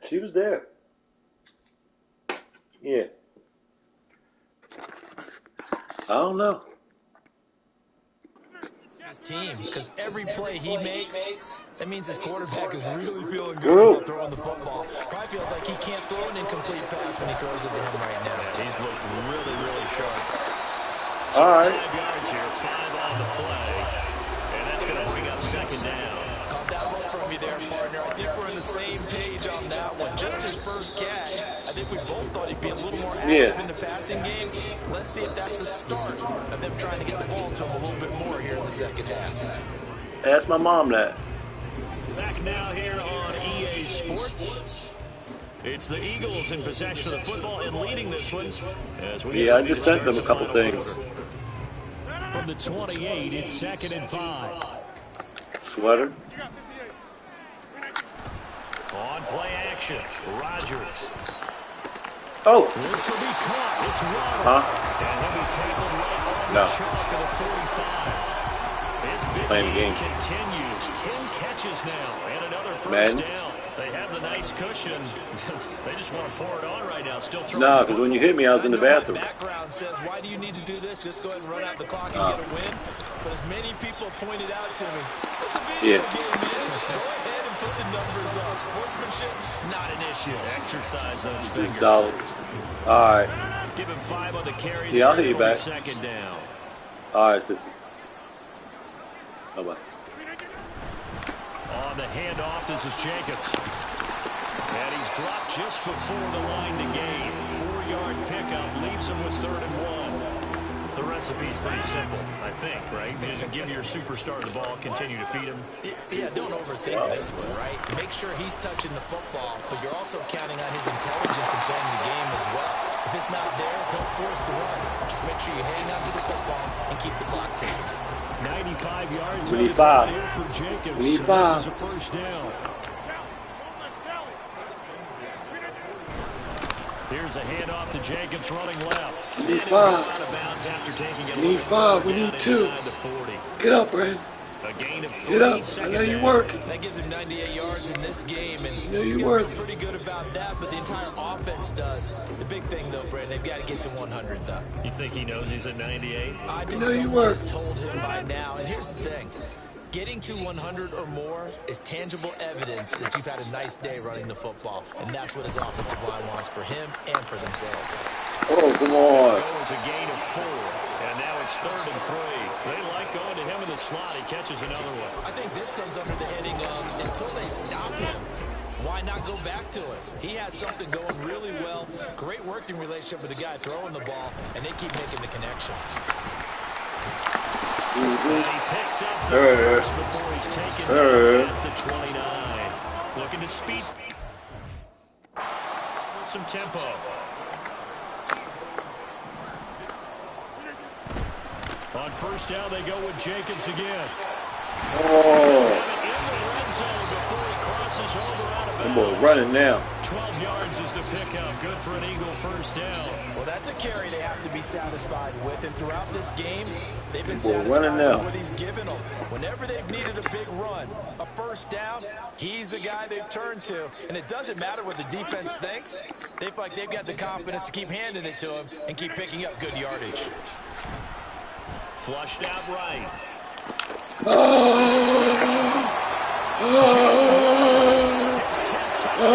She was there. Yeah. I don't know. His team, because every play he makes, that means his quarterback is really feeling good about throwing the football. Probably feels like he can't throw an incomplete pass when he throws it to him right now. Yeah, he's looked really, really sharp. So all right. 5 yards here, 5 on the play, and that's going to bring up second down. Caught that look from you there, partner. I think we're on the same page on that one. Just his first catch. I think we both thought he'd be a little more active in the passing game. Let's see if that's the start of them trying to get the ball to him a little bit more here in the second half. Ask my mom that. Back now here on EA Sports. It's the Eagles in possession of the football and leading this one. I just sent them a couple things. From the 28, it's 2nd and 5. Sweater. On play action, Rodgers. Oh. This will be caught. It's Rodgers. Huh? And he'll be tackled right on the chalk of the 45. His big game continues. 10 catches now and another first down. They have the nice cushion. They just want to pour it on right now. Still throwing. No, because when you hit me, I was in the bathroom. Background says, why do you need to do this? Just go ahead and run out the clock and get a win. But as many people pointed out to me, it's a video game, man. Go ahead and put the numbers up. Sportsmanship, not an issue. Exercise those fingers. All right. Give him 5 on the carry. Yeah, I'll hit you back. Second down. All right, sister. Bye-bye. On the handoff, this is Jacobs. And he's dropped just before the line to gain. 4-yard pickup leaves him with 3rd and 1. The recipe's pretty simple, I think, right? Just give your superstar the ball, continue to feed him. Yeah, don't overthink this one, right? Make sure he's touching the football, but you're also counting on his intelligence in playing the game as well. If it's not there, don't force the run. Just make sure you hang on to the football and keep the clock ticking. 95 yards. We need 5. For Jacobs. We need 5. This is a first down. Here's a handoff to Jacobs running left. We need 5. Out of bounds after taking it. We need 5. We need 2. Get up, Brad. A gain of 3. Get up. I know you're working. That gives him 98 yards in this game, and I know he's you're working. pretty good about that, but the entire offense does. The big thing, though, Brandon, they've got to get to 100, though. You think he knows he's at 98? I think know you someone work. has told him by now, and here's the thing. Getting to 100 or more is tangible evidence that you've had a nice day running the football, and that's what his offensive line wants for him and for themselves. Oh, come on. It was a gain of 4, and now it's 3rd and 3. They like going to him in the slot. He catches another one. I think this comes under the heading of until they stop him, why not go back to it? He has something going really well, great working relationship with the guy throwing the ball, and they keep making the connection. And he picks up some first before he's taken at the 29. Looking to speed. With some tempo. On first down, they go with Jacobs again. Oh. In the red zone before he crosses over out of That boy running now. 12 yards is the pickup. Good for an Eagle first down. Well, that's a carry they have to be satisfied with. And throughout this game, they've been Boy, satisfied running with now. what he's given them. Whenever they've needed a big run, a first down, he's the guy they've turned to. And it doesn't matter what the defense thinks. They feel like they've got the confidence to keep handing it to him and keep picking up good yardage. Flushed out right. And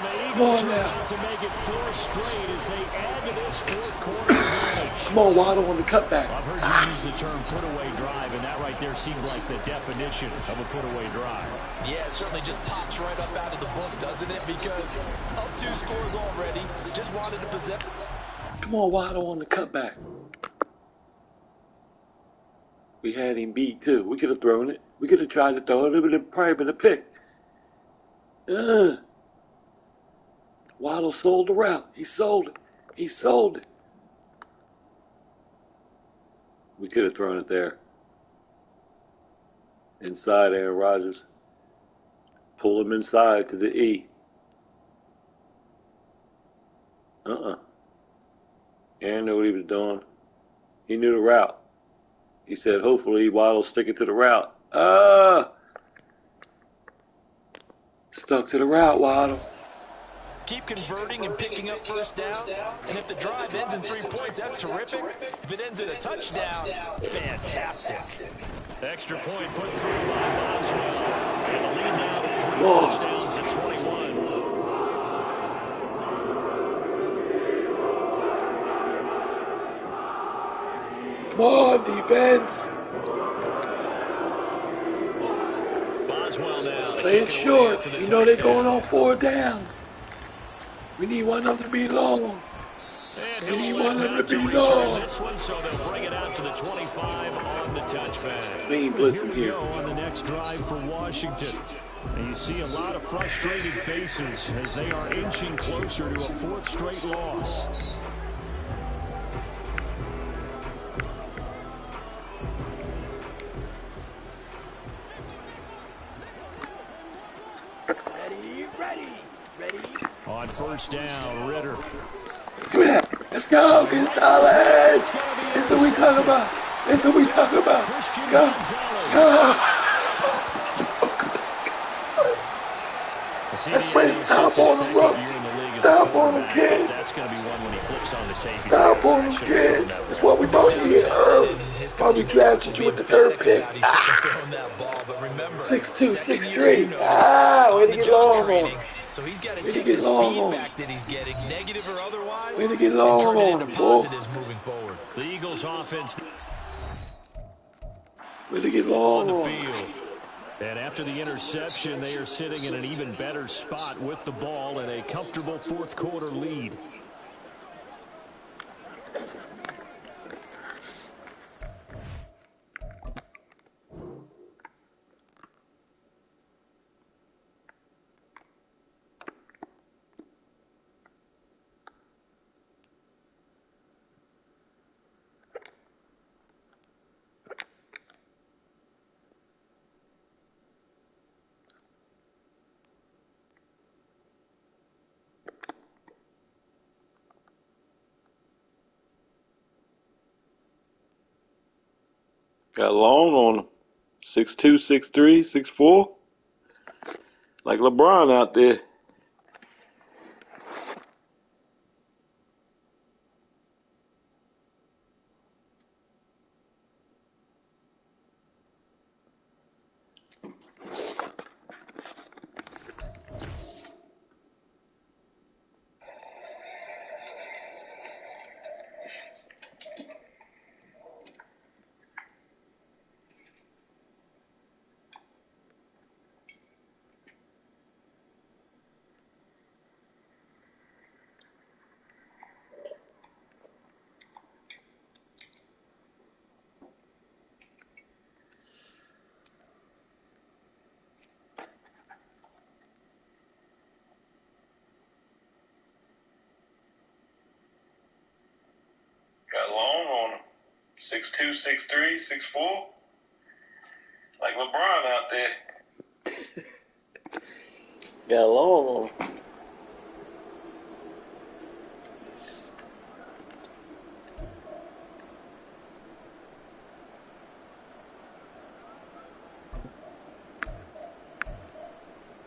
the Eagles are about to make it 4 straight as they add to this fourth quarter advantage. Come on, Waddle on the cutback. I've heard you use the term put-away drive, and that right there seemed like the definition of a put-away drive. Yeah, it certainly just pops right up out of the book, doesn't it? Because up 2 scores already, just wanted to possess. Come on, Waddle on the cutback. We had him beat, too. We could have thrown it. We could have tried to throw it. It would have probably been a pick. Waddle sold the route. He sold it. He sold it. We could have thrown it there. Inside Aaron Rodgers. Pull him inside to the E. Aaron knew what he was doing. He knew the route. He said, hopefully Waddle's sticking to the route. Stuck to the route, Waddle. Keep converting and picking up first downs. And if the drive ends in 3 points, that's terrific. If it ends in a touchdown, fantastic. Extra point put through by Boswell. And the lead now to 3 touchdowns at 21. Come on, defense. Boswell now. Play it short. You know they're going on 4 downs. We need one of them to be long. We need one of them to be long. This one, so they'll bring it out to the 25 on the touchback. Clean blitzing here. On the next drive for Washington. And you see a lot of frustrated faces as they are inching closer to a 4th straight loss. On first down, Ritter. Come here. Let's go, Gonzalez. That's what we talk about. That's what we talk about. Go. Go. That's when stop on the run. Stop on them, kid. That's going to be one when he flips on the tape. Stop on them, kid. That's what we brought you here early. Probably drafted you with the 3rd pick. 6'2", 6'3". Way to get long on him. So he's got to take this feedback that he's getting, negative or otherwise, way to get long and turn it on into him, boy. positives moving forward. The Eagles offense Way to get long on the on him. field. And after the interception, they are sitting in an even better spot with the ball and a comfortable 4th quarter lead. Got long on him. 6'2", 6'3", 6'4". Like LeBron out there. Got long on him. 6'2", 6'3", 6'4". Like LeBron out there. Got a long one.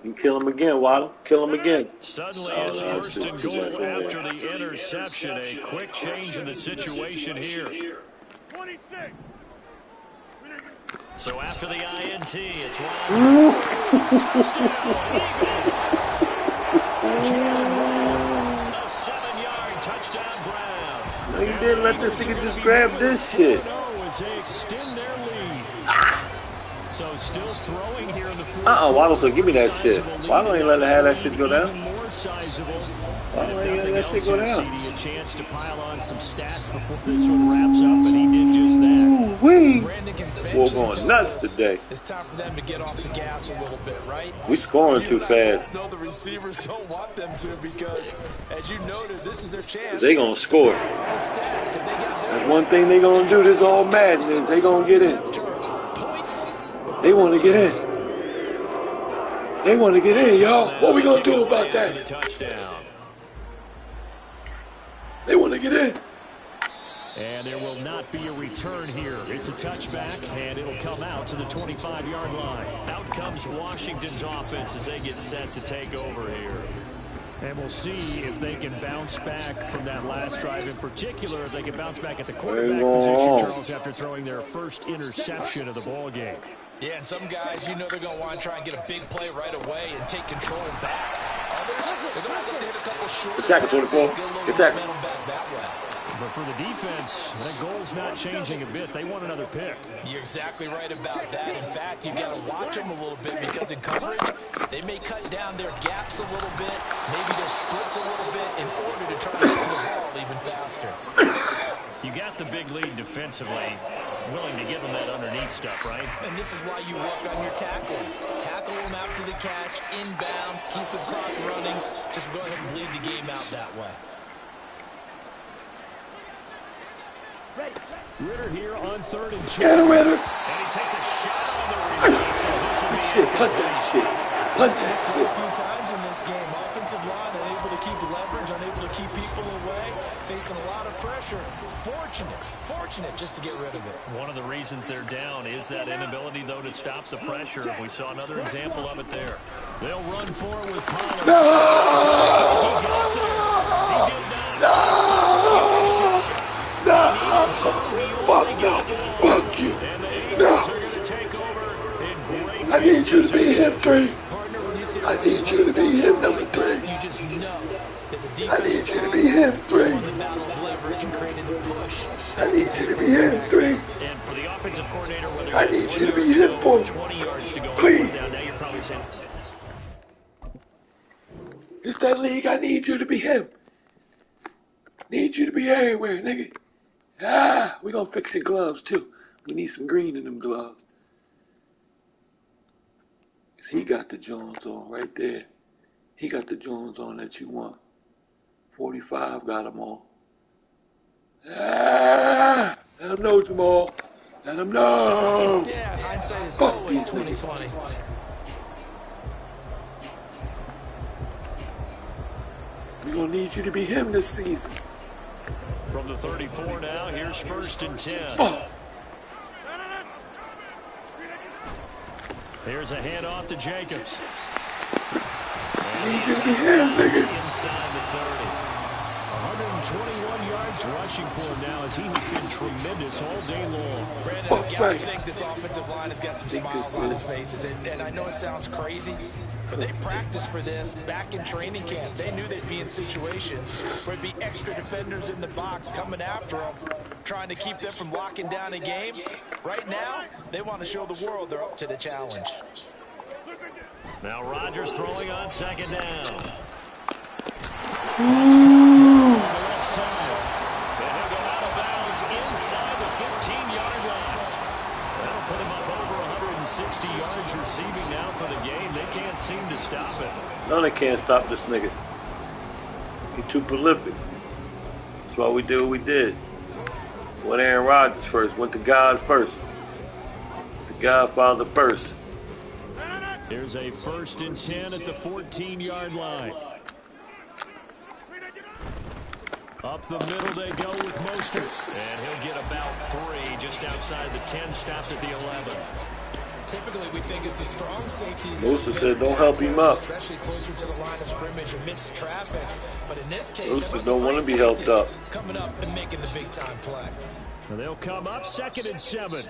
You kill him again, Waddle. Kill him again. Suddenly it's first and goal after the interception. A quick change in the situation here. So after the INT, it's Rodgers. A 7-yard touchdown Brown. No, you didn't let this nigga just grab this shit. As they extend their lead. So still throwing here in the fourth. Waddle, so give me that shit. Waddle ain't letting have that shit go down. More sizable. Waddle ain't letting that shit go down. A chance to pile on some stats before this one wraps up, and he did just that. We're going nuts today. It's time for them to get off the gas a little bit, right? We scoring too fast. No, the receivers don't want them to because, as you noted, this is their chance. They gonna score. That's one thing they gonna do. This all madness is they gonna get in. They want to get in. They want to get in, y'all. What we gonna do about that? They want to get in. And there will not be a return here. It's a touchback, and it'll come out to the 25-yard line. Out comes Washington's offense as they get set to take over here. And we'll see if they can bounce back from that last drive in particular, if they can bounce back at the quarterback position, Charles, after throwing their first interception of the ball game. Yeah, and some guys, you know they're going to want to try and get a big play right away and take control back. Others, they're going to have to hit a couple short. Get tackle, 24. Get tackle. But for the defense, that goal's not changing a bit. They want another pick. You're exactly right about that. In fact, you got to watch them a little bit because in coverage, they may cut down their gaps a little bit, maybe their splits a little bit in order to try to get to the ball even faster. You got the big lead defensively, willing to give them that underneath stuff, right? And this is why you work on your tackling. Tackle them after the catch, inbounds, keep the clock running. Just go ahead and bleed the game out that way. Ritter here on 3rd and 2. Get him, Ritter. And he takes a shot on the release. Shit, punt that shit. Punt that shit. A few times in this game, offensive line unable to keep leverage, unable to keep people away, facing a lot of pressure. Fortunate just to get rid of it. One of the reasons they're down is that inability, though, to stop the pressure. We saw another example of it there. They'll run forward with Pollard. No! He got there. He did not. No! Fuck no! Fuck you! No! I need you to be him 3. I need you to be him number 3. I need you to be him 3. I need you to be him 3. And for the offensive coordinator, whether I need you to be him 4. 20 yards to go. Please. Now you're probably saying, It's that league. I need you to be him. Need you to be everywhere, nigga. We gonna fix your gloves too. We need some green in them gloves. Cause he got the Jones on right there. He got the Jones on that you want. 45 got him on. Let him know, Jamal. Let him know. Yeah, hindsight is always 2020. We gonna need you to be him this season. from the 34 now, here's 1st and 10. Oh. Here's a handoff to Jacobs. And he's inside the 30. 121 yards rushing for him now as he has been tremendous all day long. Brandon, I gotta think this offensive line has got some smiles on its faces. And I know it sounds crazy, but they practiced for this back in training camp. They knew they'd be in situations where it'd be extra defenders in the box coming after them, trying to keep them from locking down a game. Right now, they want to show the world they're up to the challenge. Now Rodgers throwing on 2nd down. Yards receiving now for the game. They can't seem to stop it. No, they can't stop this nigga. He's too prolific. That's why we did what we did. Went Aaron Rodgers first. Went to God first. The Godfather first. Here's a 1st and 10 at the 14-yard line. Up the middle they go with Mostert. And he'll get about 3 just outside the 10, stopped at the 11. Typically, we think it's the strong safeties. Mostert said don't help him up. Especially closer to the line of scrimmage amidst traffic. But in this case, Mostert don't want to be helped up. Coming up and making the big-time play. And they'll come up 2nd and 7.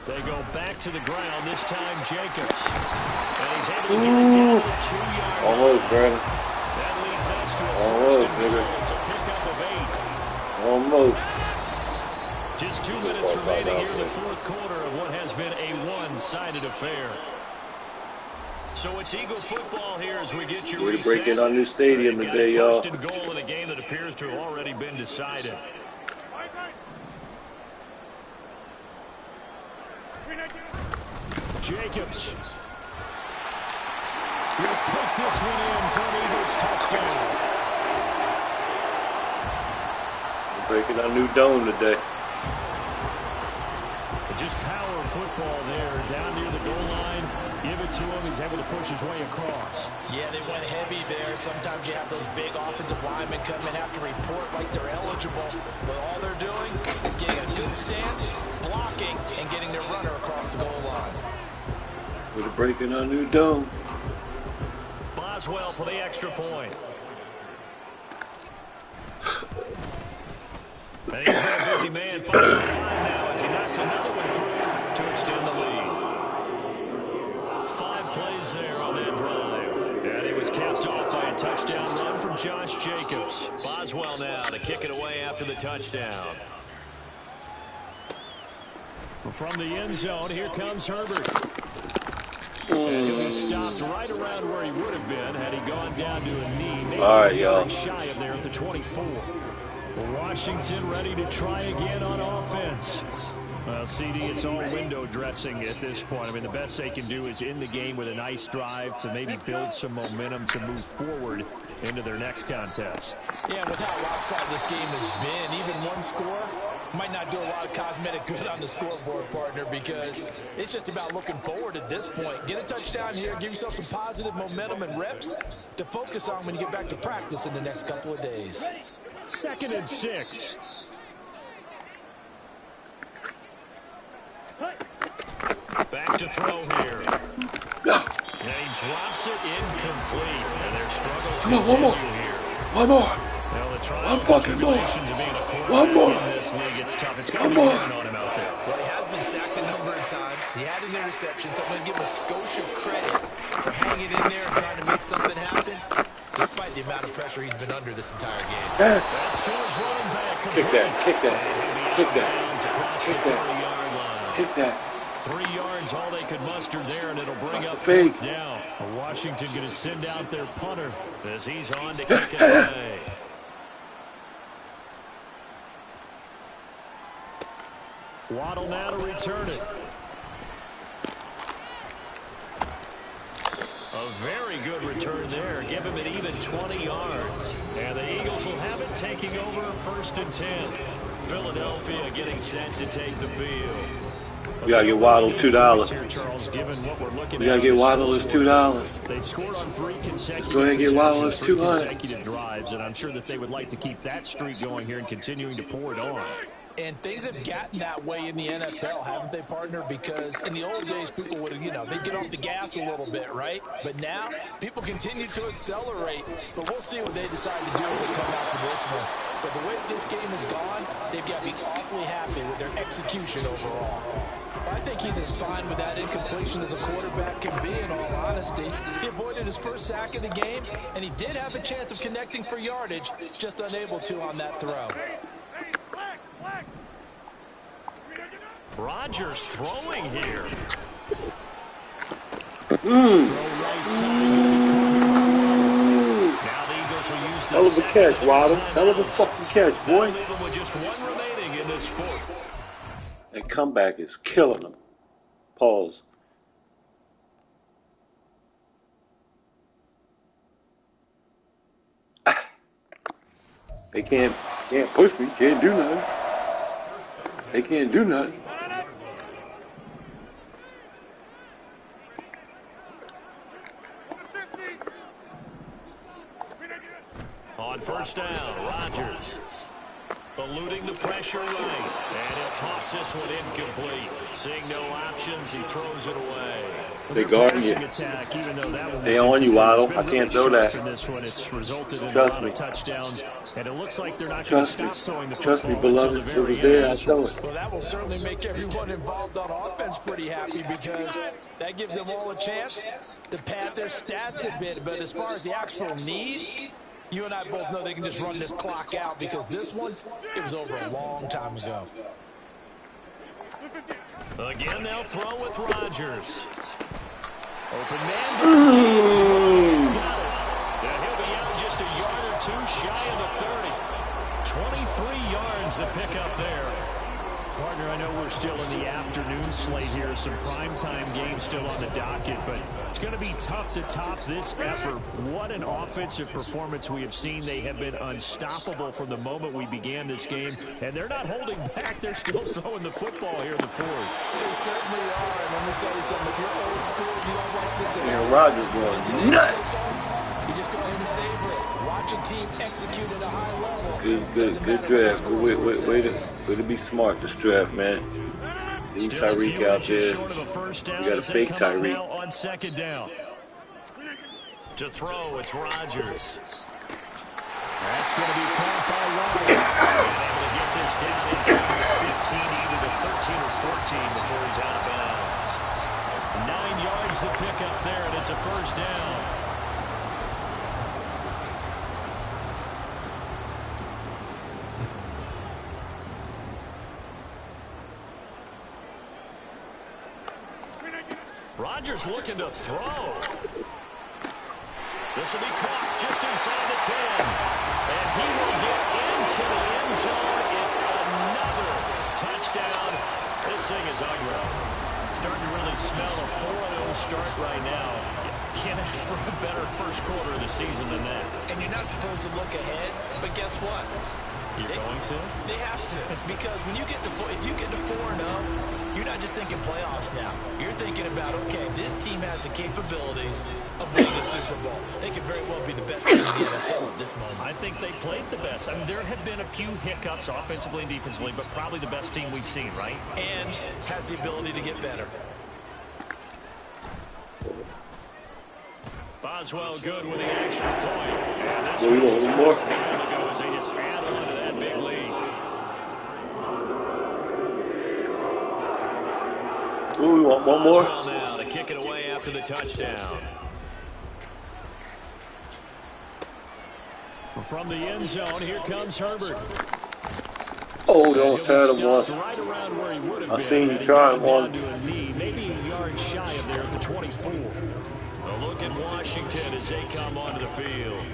They go back to the ground, this time Jacobs. And he's able to get it down to 2 yards. Almost, Brandon. That leads us to a Almost, 1st and nigga. 12. It's a pickup of 8. Almost. Just 2 minutes remaining here in the 4th quarter of what has been a one-sided affair. So it's Eagle football here as we get your We're breaking our new stadium today, y'all. 1st and goal in a game that appears to have already been decided. Jacobs. He'll take this one in for an Eagles touchdown. We're breaking our new dome today. Just power football there, down near the goal line. Give it to him. He's able to push his way across. Yeah, they went heavy there. Sometimes you have those big offensive linemen come and have to report like they're eligible. But all they're doing is getting a good stance, blocking, and getting their runner across the goal line. We're breaking our new dome. Boswell for the extra point. And he's been a busy man. 5 for 5 now as he knocks another one through to extend the lead. 5 plays there on that drive. And he was capped off by a touchdown run from Josh Jacobs. Boswell now to kick it away after the touchdown. From the end zone, here comes Herbert. And he'll be stopped right around where he would have been had he gone down to a knee. Maybe all right, y'all. Shy of there at the 24. Washington ready to try again on offense. Well, CD, it's all window dressing at this point. I mean, the best they can do is end the game with a nice drive to maybe build some momentum to move forward into their next contest. Yeah, with how lopsided this game has been, even one score might not do a lot of cosmetic good on the scoreboard, partner, because it's just about looking forward at this point. Get a touchdown here, give yourself some positive momentum and reps to focus on when you get back to practice in the next couple of days. 2nd and 6. Back to throw here. And he drops it incomplete. And their struggles Come on, one more. here. One more. Well, the One fucking more. One more. In this league, it's tough. It's One going to be more. on him out there. Well, he has been sacked a number of times. He had an interception, so I'm going to give him a skosh of credit for hanging in there and trying to make something happen, despite the amount of pressure he's been under this entire game. Yes. That's to his running back. Kick that. Kick that. Kick that. Kick that. Kick that. 3 yards, all they could muster there, and it'll bring That's up the fake. 4th down. Washington going to send out their punter as he's on to kick it away. Waddle now to return it. A very good return there. Give him an even 20 yards. And the Eagles will have it taking over 1st and 10. Philadelphia getting set to take the field. We gotta get Waddle $2. We gotta get Waddle his $2. They've scored on 3 consecutive. Go ahead and get Waddle his 200. consecutive drives, and I'm sure that they would like to keep that streak going here and continuing to pour it on. And things have gotten that way in the NFL, haven't they, partner? Because in the old days, people would have, they'd get off the gas a little bit, right? But now, people continue to accelerate. But we'll see what they decide to do as they come out for this one. But the way this game has gone, they've got to be awfully happy with their execution overall. I think he's as fine with that incompletion as a quarterback can be, in all honesty. He avoided his first sack of the game, and he did have a chance of connecting for yardage, just unable to on that throw. Rodgers throwing here. Hell of a catch, Waddle. Hell of a fucking catch, boy. With just 1 remaining in this 4th. That comeback is killing them. Pause. They can't push me. Can't do nothing. They can't do nothing. First down, Rodgers. Eluding the pressure right. And he'll toss this one incomplete. Seeing no options, he throws it away. They guarding you. They on you, Waddle. I can't throw that. Trust me. And it looks like they're not going to stop throwing the football. Trust me, beloved. If it was there, I'd throw it. Well, that will certainly make everyone involved on offense pretty happy because that gives them all a chance to pad their stats a bit. But as far as the actual need, you and I both know they can just run this clock out because this one, it was over a long time ago. Again, they'll throw with Rodgers. Open man. He's got it. Now he'll be out just a yard or two shy of the 30. 23 yards the pickup there. Partner, I know we're still in the afternoon slate here. Some primetime games still on the docket, but it's going to be tough to top this effort. What an offensive performance we have seen. They have been unstoppable from the moment we began this game, and they're not holding back. They're still throwing the football here in the fourth. They certainly are, and let me tell you something. If you're old school, you don't like this. Aaron Rodgers going nuts. You just go ahead and savor it. Watch a team execute at a high level. Good draft. Way to be smart this draft, man. Leave Tyreek out there. You got a fake Tyreek. On second down. To throw, it's Rodgers. That's going to be caught by Rodgers. Able to get this down inside the 15, either the 13 or 14 before he's out of bounds. 9 yards to pick up there, and it's a first down. Rodgers looking to throw. This will be caught just inside the 10. And he will get into the end zone. It's another touchdown. This thing is ugly. Starting to really smell a 4-0 start right now. Can't ask for a better first quarter of the season than that. And you're not supposed to look ahead, but guess what? You're going to? They have to. Because when you get to if you get to 4-0, you're not just thinking playoffs now. You're thinking about, okay, this team has the capabilities of winning the Super Bowl. They could very well be the best team in the NFL at this moment. I think they played the best. I mean, there have been a few hiccups offensively and defensively, but probably the best team we've seen, right? And has the ability to get better. Boswell good with the extra point. And this We want one more. as they just add on to that big lead. Ooh, we want one more. Boswell now to kick it away after the touchdown. From the end zone, here comes Herbert. Oh, they almost had him once. Right around where he would have I been. seen you trying one. To a knee, maybe a yard shy of there at the 24. A look at Washington as they come onto the field.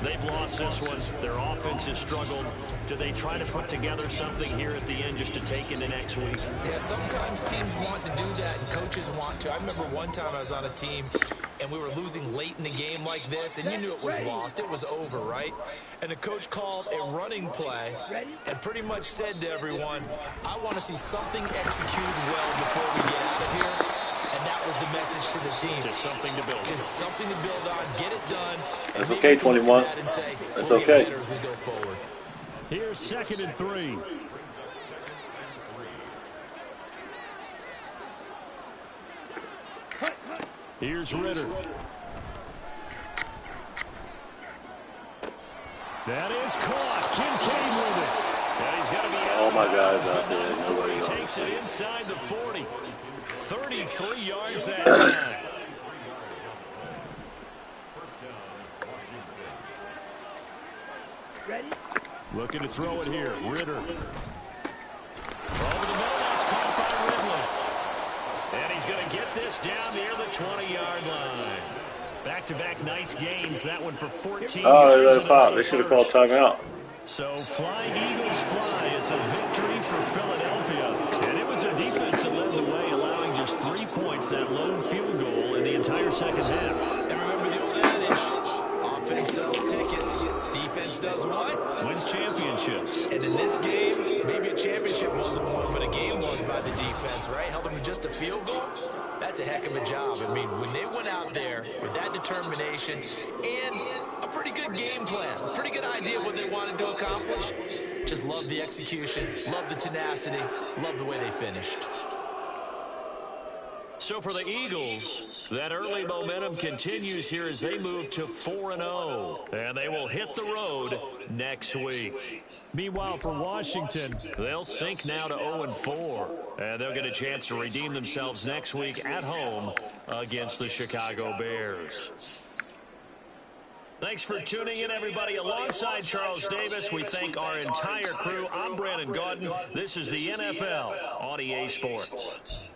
They've lost this one. Their offense has struggled. Do they try to put together something here at the end just to take into next week? Yeah, sometimes teams want to do that and coaches want to. I remember one time I was on a team and we were losing late in the game like this, and you knew it was lost. It was over, right? And the coach called a running play and pretty much said to everyone, I want to see something executed well before we get out of here. And that was the message to the team. Just something to build on. Just something to build on. Get it done. That's okay, 21. That's okay. As we go forward. Here's 2nd and 3. Here's Ritter. That is caught. Kincaid with it. And he's got to be out. All my guys out there. Nobody He on. takes it inside the 40. 33 yards that time. Ready? Looking to throw it here. Ritter. Over the middle. That's caught by Ridley. And he's going to get this down near the 20-yard line. Back-to-back nice gains. That one for 14 Oh, they yards. let it pop. They should have called timeout. So flying Eagles fly. It's a victory for Philadelphia. And it was a defense that led the way, allowing just 3 points, that lone field goal in the entire second half. And remember the old adage, offense sells tickets. Defense does what? Wins championships. And in this game, maybe a championship wasn't won, but a game was by the defense, right? Held them to just a field goal. That's a heck of a job. I mean, when they went out there with that determination and a pretty good game plan, pretty good idea of what they wanted to accomplish. Just love the execution, love the tenacity, love the way they finished. So for the Eagles, that early momentum continues here as they move to 4-0. And they will hit the road next week. Meanwhile, for Washington, they'll sink now to 0-4. And they'll get a chance to redeem themselves next week at home against the Chicago Bears. Thanks for tuning in, everybody. Alongside Charles Davis, we thank our entire crew. I'm Brandon Gaudin. This is the NFL on EA Sports.